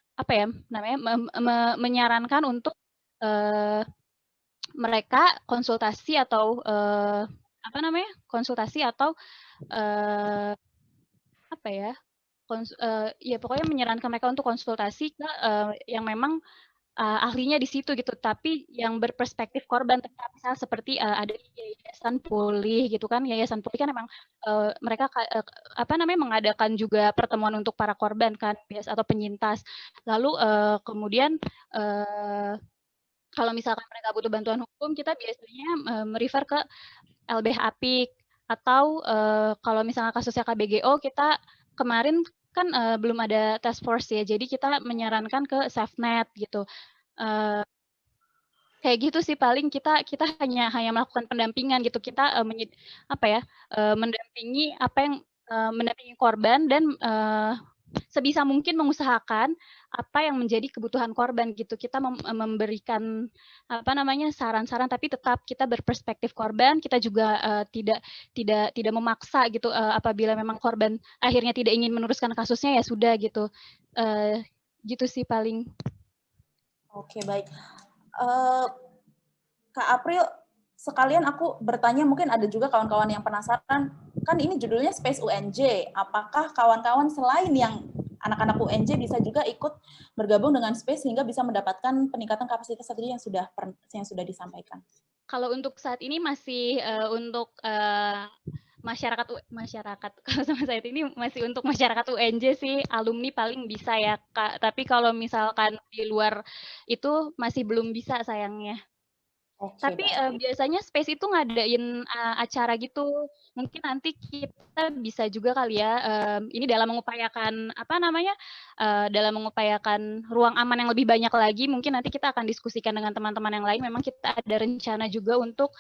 menyarankan untuk mereka konsultasi atau pokoknya menyarankan mereka untuk konsultasi ke yang memang ahlinya di situ gitu, tapi yang berperspektif korban tetap, misalnya seperti ada yayasan pulih gitu kan. Yayasan pulih kan memang mereka mengadakan juga pertemuan untuk para korban kan, atau penyintas. Lalu kemudian kalau misalkan mereka butuh bantuan hukum, kita biasanya merefer ke LBH Apik, atau kalau misalnya kasusnya KBGO, kita kemarin kan belum ada task force ya, jadi kita menyarankan ke SafeNet gitu. Kayak gitu sih, paling kita hanya melakukan pendampingan gitu. Kita mendampingi mendampingi korban dan sebisa mungkin mengusahakan apa yang menjadi kebutuhan korban gitu. Kita memberikan saran-saran, tapi tetap kita berperspektif korban. Kita juga tidak memaksa gitu. Apabila memang korban akhirnya tidak ingin meneruskan kasusnya, ya sudah gitu. Gitu sih paling. Oke, baik. Kak April, sekalian aku bertanya, mungkin ada juga kawan-kawan yang penasaran, kan ini judulnya Space UNJ, apakah kawan-kawan selain yang anak-anak UNJ bisa juga ikut bergabung dengan Space sehingga bisa mendapatkan peningkatan kapasitas tadi yang sudah disampaikan? Kalau untuk saat ini masih untuk masyarakat kalau sama saat ini masih untuk masyarakat UNJ sih, alumni paling bisa ya Kak, tapi kalau misalkan di luar itu masih belum bisa sayangnya. Tapi biasanya Space itu ngadain acara gitu, mungkin nanti kita bisa juga kali ya, ini dalam mengupayakan dalam mengupayakan ruang aman yang lebih banyak lagi, mungkin nanti kita akan diskusikan dengan teman-teman yang lain. Memang kita ada rencana juga untuk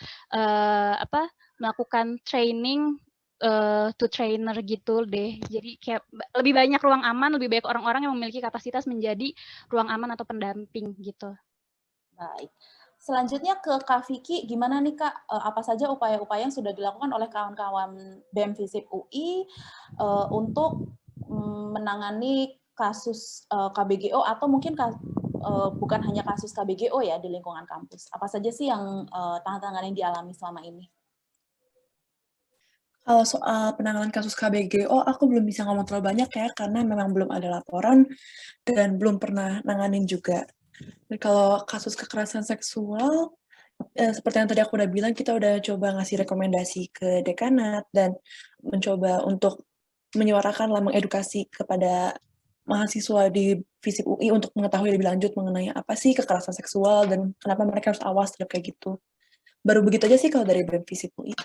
melakukan training to trainer gitu deh. Jadi kayak lebih banyak ruang aman, lebih banyak orang-orang yang memiliki kapasitas menjadi ruang aman atau pendamping gitu. Baik. Selanjutnya ke Kak Vicky, gimana nih Kak, apa saja upaya-upaya yang sudah dilakukan oleh kawan-kawan BEM FISIP UI untuk menangani kasus KBGO atau mungkin bukan hanya kasus KBGO ya di lingkungan kampus. Apa saja sih yang tantangan yang dialami selama ini? Kalau soal penanganan kasus KBGO, aku belum bisa ngomong terlalu banyak ya, karena memang belum ada laporan dan belum pernah nanganin juga. Dan kalau kasus kekerasan seksual, seperti yang tadi aku udah bilang, kita udah coba ngasih rekomendasi ke dekanat dan mencoba untuk menyuarakan, mengedukasi kepada mahasiswa di FISIP UI untuk mengetahui lebih lanjut mengenai apa sih kekerasan seksual dan kenapa mereka harus awas terhadap kayak gitu. Baru begitu aja sih kalau dari BEM FISIP UI.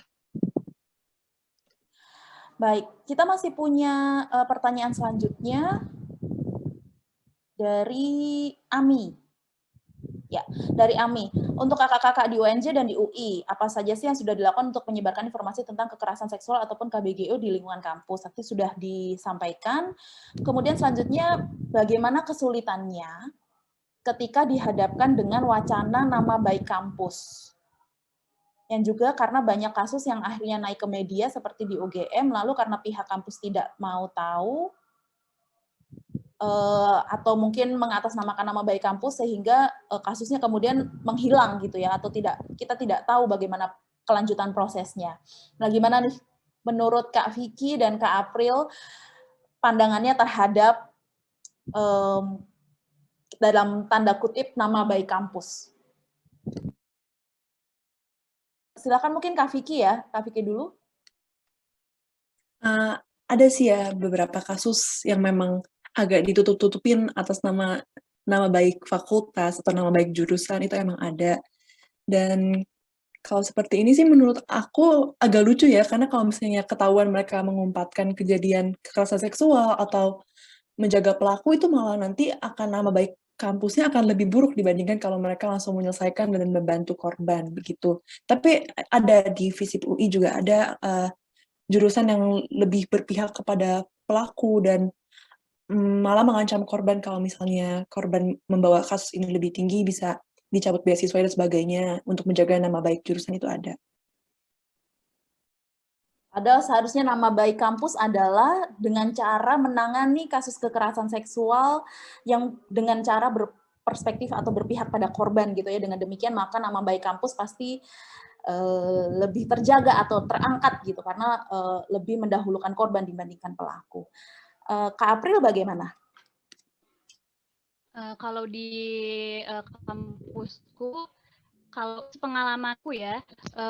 Baik, kita masih punya pertanyaan selanjutnya dari Ami. Ya, dari Ami. Untuk kakak-kakak di UNJ dan di UI, apa saja sih yang sudah dilakukan untuk menyebarkan informasi tentang kekerasan seksual ataupun KBGO di lingkungan kampus? Tadi sudah disampaikan. Kemudian selanjutnya, bagaimana kesulitannya ketika dihadapkan dengan wacana nama baik kampus? Yang juga karena banyak kasus yang akhirnya naik ke media seperti di UGM, lalu karena pihak kampus tidak mau tahu, atau mungkin mengatasnamakan nama baik kampus sehingga kasusnya kemudian menghilang gitu ya, atau kita tidak tahu bagaimana kelanjutan prosesnya. Nah, gimana nih menurut Kak Vicky dan Kak April pandangannya terhadap dalam tanda kutip nama baik kampus? Silakan mungkin Kak Vicky ya, Kak Vicky dulu. Ada sih ya beberapa kasus yang memang agak ditutup-tutupin atas nama baik fakultas atau nama baik jurusan, itu emang ada. Dan kalau seperti ini sih menurut aku agak lucu ya, karena kalau misalnya ketahuan mereka mengumpatkan kejadian kekerasan seksual atau menjaga pelaku, itu malah nanti akan nama baik kampusnya akan lebih buruk dibandingkan kalau mereka langsung menyelesaikan dan membantu korban begitu. Tapi ada di FISIP UI juga ada jurusan yang lebih berpihak kepada pelaku dan malah mengancam korban kalau misalnya korban membawa kasus ini lebih tinggi, bisa dicabut beasiswa dan sebagainya untuk menjaga nama baik jurusan itu ada. Padahal seharusnya nama baik kampus adalah dengan cara menangani kasus kekerasan seksual yang dengan cara berperspektif atau berpihak pada korban gitu ya. Dengan demikian maka nama baik kampus pasti lebih terjaga atau terangkat gitu karena lebih mendahulukan korban dibandingkan pelaku. Kak April bagaimana? Kalau di kampusku, kalau pengalamanku ya,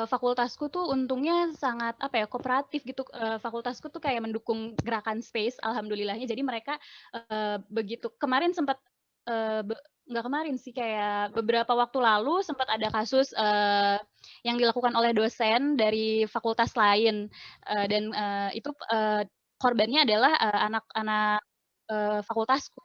fakultasku tuh untungnya sangat kooperatif gitu. Fakultasku tuh kayak mendukung gerakan space, alhamdulillahnya. Jadi mereka begitu kemarin sempat nggak kemarin sih, kayak beberapa waktu lalu sempat ada kasus yang dilakukan oleh dosen dari fakultas lain, dan itu korbannya adalah anak-anak fakultasku.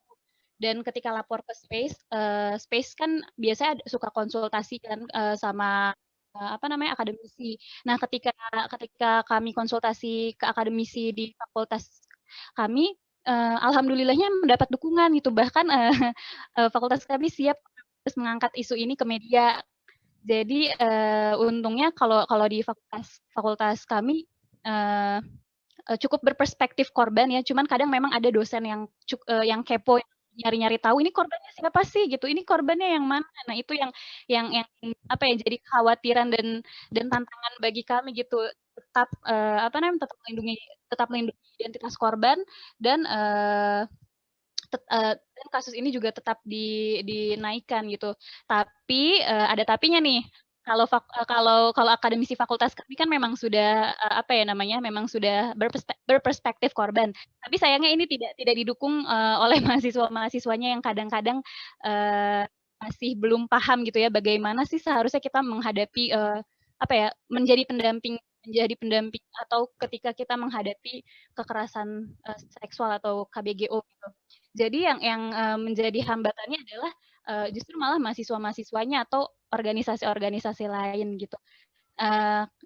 Dan ketika lapor ke Space kan biasanya suka konsultasi kan sama akademisi. Nah, ketika kami konsultasi ke akademisi di fakultas kami, alhamdulillahnya mendapat dukungan gitu. Bahkan fakultas kami siap mengangkat isu ini ke media. Jadi untungnya kalau di fakultas kami cukup berperspektif korban ya. Cuman kadang memang ada dosen yang kepo, nyari-nyari tahu ini korbannya siapa sih gitu, ini korbannya yang mana. Nah, itu yang jadi kekhawatiran dan tantangan bagi kami gitu, tetap tetap melindungi identitas korban dan kasus ini juga tetap dinaikkan gitu. Tapi ada tapinya nih. Kalau akademisi fakultas kami kan memang sudah memang sudah berperspektif korban. Tapi sayangnya ini tidak didukung oleh mahasiswa-mahasiswanya yang kadang-kadang masih belum paham gitu ya, bagaimana sih seharusnya kita menghadapi menjadi pendamping atau ketika kita menghadapi kekerasan seksual atau KBGO gitu. Jadi yang menjadi hambatannya adalah justru malah mahasiswa-mahasiswanya atau organisasi-organisasi lain gitu.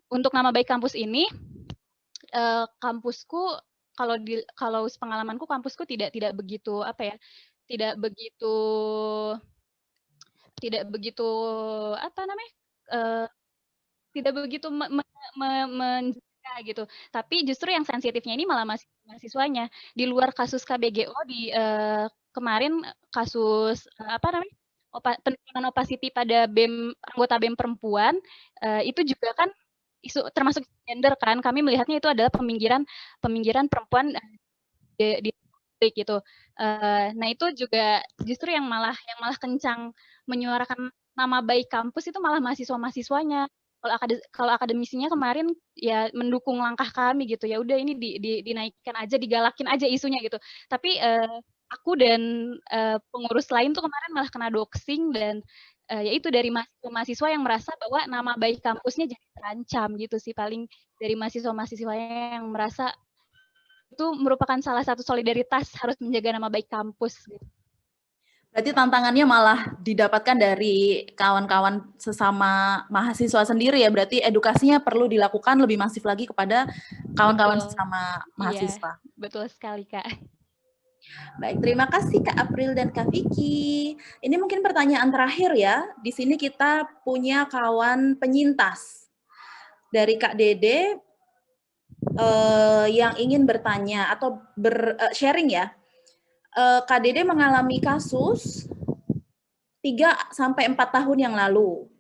Untuk nama baik kampus ini, kampusku kalau pengalamanku kampusku tidak begitu tidak begitu tidak begitu menjaga gitu. Tapi justru yang sensitifnya ini malah mahasiswanya. Di luar kasus KBGO di kemarin kasus penerimaan opacity pada anggota BEM perempuan, itu juga kan isu termasuk gender kan. Kami melihatnya itu adalah peminggiran perempuan di publik gitu. Nah, itu juga justru yang malah kencang menyuarakan nama baik kampus itu malah mahasiswa-mahasiswanya. Kalau akademisinya kemarin ya mendukung langkah kami gitu, ya udah ini dinaikkan aja, digalakin aja isunya gitu. Tapi aku dan pengurus lain tuh kemarin malah kena doxing dan yaitu dari mahasiswa yang merasa bahwa nama baik kampusnya jadi terancam gitu sih, paling dari mahasiswa yang merasa itu merupakan salah satu solidaritas harus menjaga nama baik kampus gitu. Berarti tantangannya malah didapatkan dari kawan-kawan sesama mahasiswa sendiri ya, berarti edukasinya perlu dilakukan lebih masif lagi kepada kawan-kawan sesama mahasiswa. Iya, betul sekali, Kak. Baik, terima kasih Kak April dan Kak Vicky. Ini mungkin pertanyaan terakhir ya, di sini kita punya kawan penyintas. Dari Kak Dede yang ingin bertanya atau sharing ya, Kak Dede mengalami kasus 3-4 tahun yang lalu.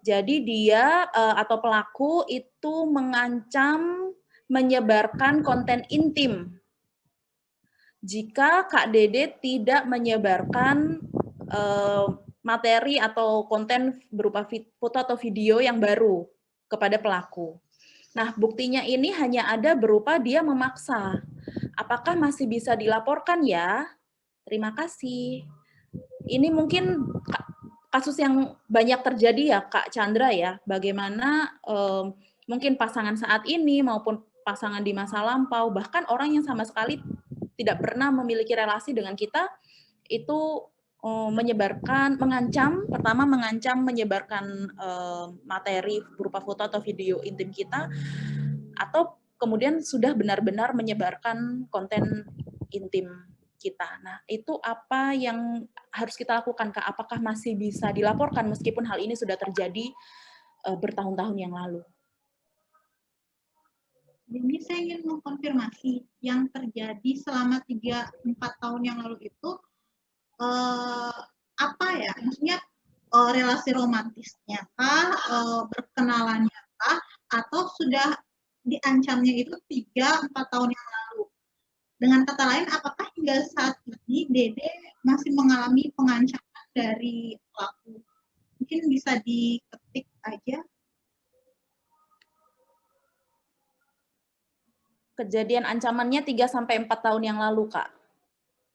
Jadi dia atau pelaku itu mengancam menyebarkan konten intim jika Kak Dede tidak menyebarkan materi atau konten berupa foto atau video yang baru kepada pelaku. Nah, buktinya ini hanya ada berupa dia memaksa. Apakah masih bisa dilaporkan ya? Terima kasih. Ini mungkin kasus yang banyak terjadi ya Kak Chandra ya. Bagaimana mungkin pasangan saat ini maupun pasangan di masa lampau, bahkan orang yang sama sekali tidak pernah memiliki relasi dengan kita, itu mengancam menyebarkan materi berupa foto atau video intim kita, atau kemudian sudah benar-benar menyebarkan konten intim kita. Nah, itu apa yang harus kita lakukan, Kak? Apakah masih bisa dilaporkan meskipun hal ini sudah terjadi bertahun-tahun yang lalu? Ini saya ingin mengkonfirmasi yang terjadi selama 3-4 tahun yang lalu itu apa ya? Maksudnya relasi romantisnya kah, berkenalannya kah, atau sudah diancamnya itu 3-4 tahun yang lalu? Dengan kata lain, apakah hingga saat ini Dede masih mengalami pengancaman dari pelaku? Mungkin bisa diketik aja. Kejadian ancamannya 3-4 tahun yang lalu, Kak.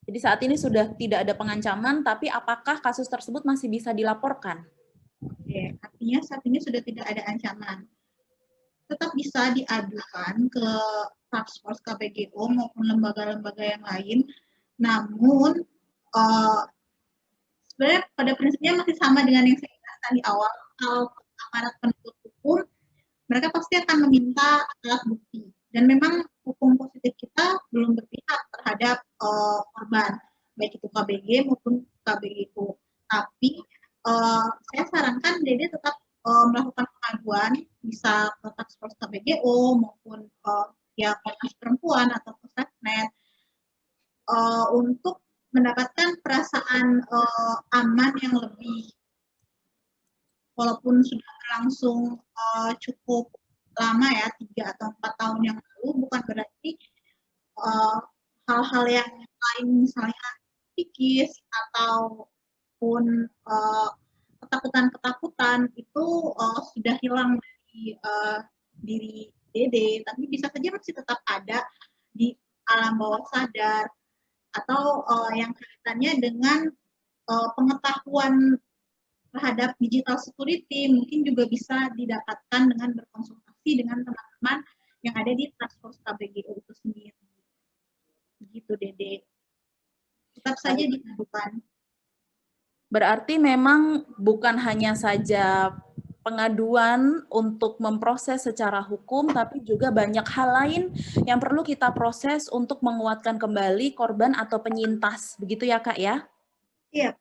Jadi saat ini sudah tidak ada pengancaman, tapi apakah kasus tersebut masih bisa dilaporkan? Oke, artinya saat ini sudah tidak ada ancaman. Tetap bisa diadukan ke Task Force KBGO maupun lembaga-lembaga yang lain. Namun, sebenarnya pada prinsipnya masih sama dengan yang saya jelaskan di awal. Kalau aparat penuntut hukum, mereka pasti akan meminta alat bukti. Dan memang hukum positif kita belum berpihak terhadap korban, baik itu KBG maupun KBGO. Tapi saya sarankan Dede tetap melakukan pengaduan, bisa ke Task Force KBGO maupun ya Komnas Perempuan atau Pusatnet untuk mendapatkan perasaan aman yang lebih, walaupun sudah berlangsung cukup lama ya, 3 atau 4 tahun yang lalu, bukan berarti hal-hal yang lain misalnya psikis ataupun ketakutan-ketakutan itu sudah hilang dari diri Dede, tapi bisa saja masih tetap ada di alam bawah sadar, atau yang kaitannya dengan pengetahuan terhadap digital security mungkin juga bisa didapatkan dengan berkonsultasi dengan teman-teman yang ada di Task Force KBGO itu sendiri. Begitu, Dede. Tetap saja diadukan. Berarti memang bukan hanya saja pengaduan untuk memproses secara hukum, tapi juga banyak hal lain yang perlu kita proses untuk menguatkan kembali korban atau penyintas. Begitu ya, Kak, ya? Iya,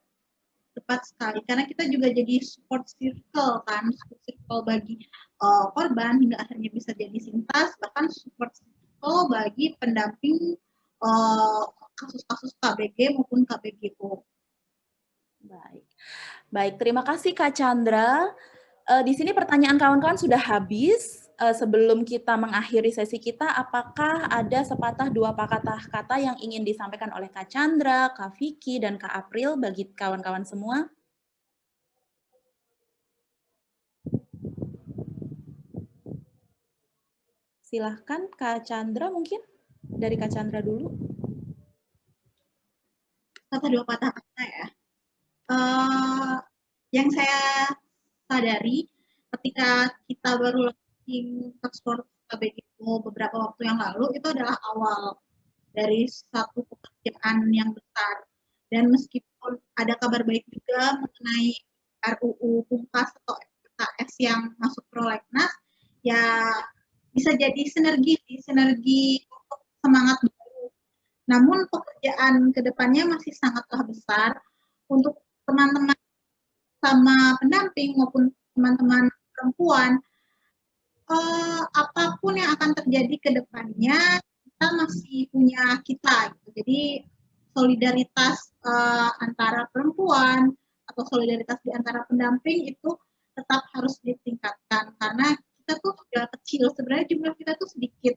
tepat sekali. Karena kita juga jadi support circle kan, support circle bagi korban hingga akhirnya bisa jadi sintas, bahkan support circle bagi pendamping kasus-kasus KBG maupun KBGO. Baik, terima kasih Kak Chandra. Di sini pertanyaan kawan-kawan sudah habis. Sebelum kita mengakhiri sesi kita, apakah ada sepatah dua patah kata yang ingin disampaikan oleh Kak Chandra, Kak Vicky, dan Kak April bagi kawan-kawan semua? Silahkan Kak Chandra, mungkin dari Kak Chandra dulu. Satu dua patah kata ya. Yang saya sadari ketika kita baru launching Task Force KBGO beberapa waktu yang lalu, itu adalah awal dari satu pekerjaan yang besar. Dan meskipun ada kabar baik juga mengenai RUU PUNKAS atau FKS yang masuk prolegnas, ya bisa jadi sinergi untuk semangat baru. Namun pekerjaan kedepannya masih sangatlah besar untuk teman-teman sama pendamping maupun teman-teman perempuan. Apapun yang akan terjadi ke depannya, kita masih punya kita. Gitu. Jadi solidaritas antara perempuan atau solidaritas di antara pendamping itu tetap harus ditingkatkan karena kita tuh sudah kecil, sebenarnya jumlah kita tuh sedikit,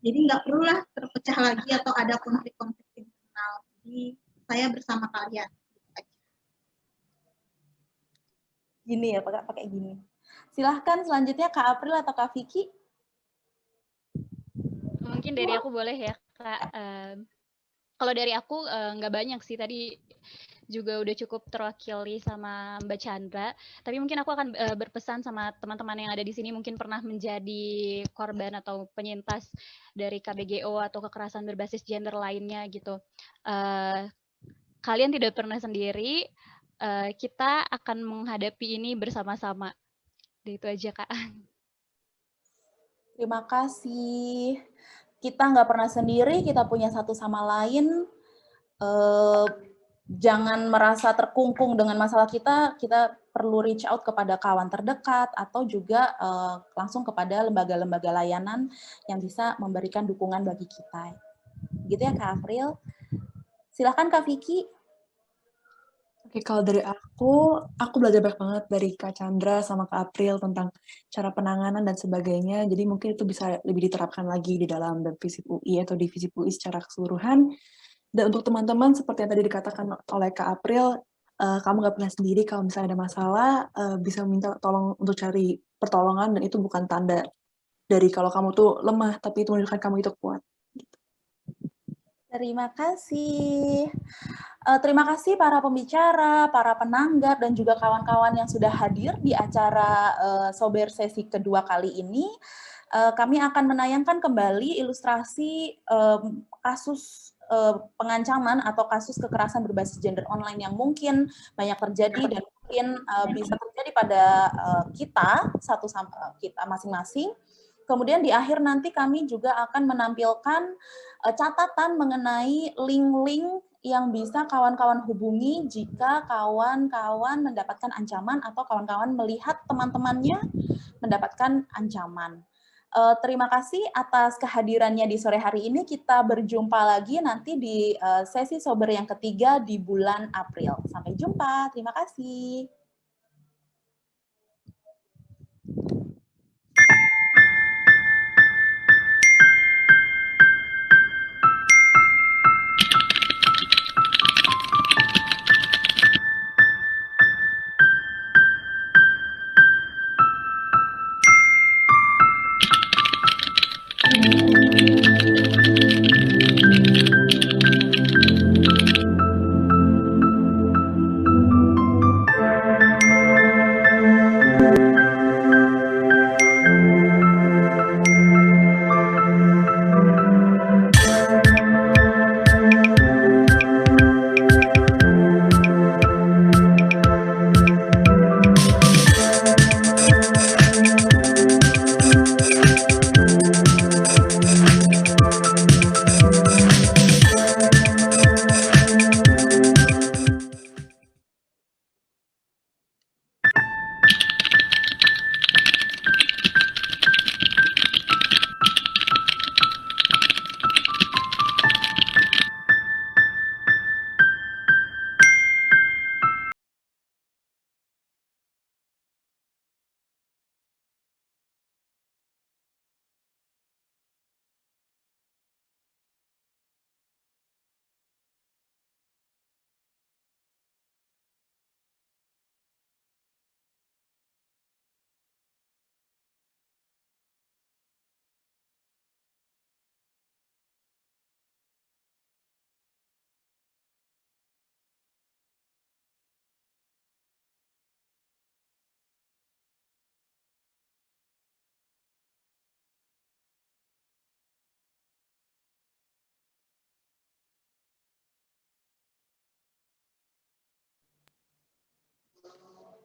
jadi nggak perlulah terpecah lagi atau ada konflik-konflik internal. Jadi saya bersama kalian. Gini ya, pakai gini. Silahkan selanjutnya Kak April atau Kak Vicky. Mungkin dari aku boleh ya, Kak. Kalau dari aku nggak banyak sih, tadi juga udah cukup terwakili sama Mbak Chandra. Tapi mungkin aku akan berpesan sama teman-teman yang ada di sini mungkin pernah menjadi korban atau penyintas dari KBGO atau kekerasan berbasis gender lainnya gitu. Kalian tidak pernah sendiri, kita akan menghadapi ini bersama-sama. Itu aja, Kak. Terima kasih. Kita nggak pernah sendiri, kita punya satu sama lain. Jangan merasa terkungkung dengan masalah kita perlu reach out kepada kawan terdekat atau juga langsung kepada lembaga-lembaga layanan yang bisa memberikan dukungan bagi kita. Gitu ya Kak April. Silakan Kak Vicky. Oke, kalau dari aku belajar banyak banget dari Kak Chandra sama Kak April tentang cara penanganan dan sebagainya. Jadi mungkin itu bisa lebih diterapkan lagi di dalam FISIP UI atau di FISIP UI secara keseluruhan. Dan untuk teman-teman, seperti yang tadi dikatakan oleh Kak April, kamu nggak pernah sendiri kalau misalnya ada masalah, bisa minta tolong untuk cari pertolongan, dan itu bukan tanda dari kalau kamu tuh lemah, tapi itu menunjukkan kamu itu kuat. Terima kasih. Terima kasih para pembicara, para penanggap, dan juga kawan-kawan yang sudah hadir di acara Sober sesi kedua kali ini. Kami akan menayangkan kembali ilustrasi kasus pengancaman atau kasus kekerasan berbasis gender online yang mungkin banyak terjadi dan mungkin bisa terjadi pada kita masing-masing. Kemudian di akhir nanti kami juga akan menampilkan catatan mengenai link-link yang bisa kawan-kawan hubungi jika kawan-kawan mendapatkan ancaman atau kawan-kawan melihat teman-temannya mendapatkan ancaman. Terima kasih atas kehadirannya di sore hari ini. Kita berjumpa lagi nanti di sesi sober yang ketiga di bulan April. Sampai jumpa. Terima kasih.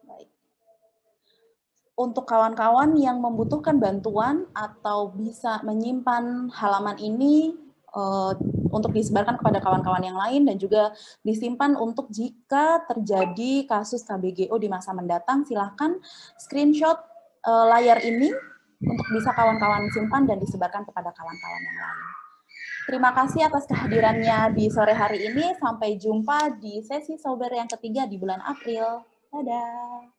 Baik. Untuk kawan-kawan yang membutuhkan bantuan atau bisa menyimpan halaman ini untuk disebarkan kepada kawan-kawan yang lain dan juga disimpan untuk jika terjadi kasus KBGO di masa mendatang, silahkan screenshot layar ini untuk bisa kawan-kawan simpan dan disebarkan kepada kawan-kawan yang lain. Terima kasih atas kehadirannya di sore hari ini. Sampai jumpa di sesi sober yang ketiga di bulan April. Dadah.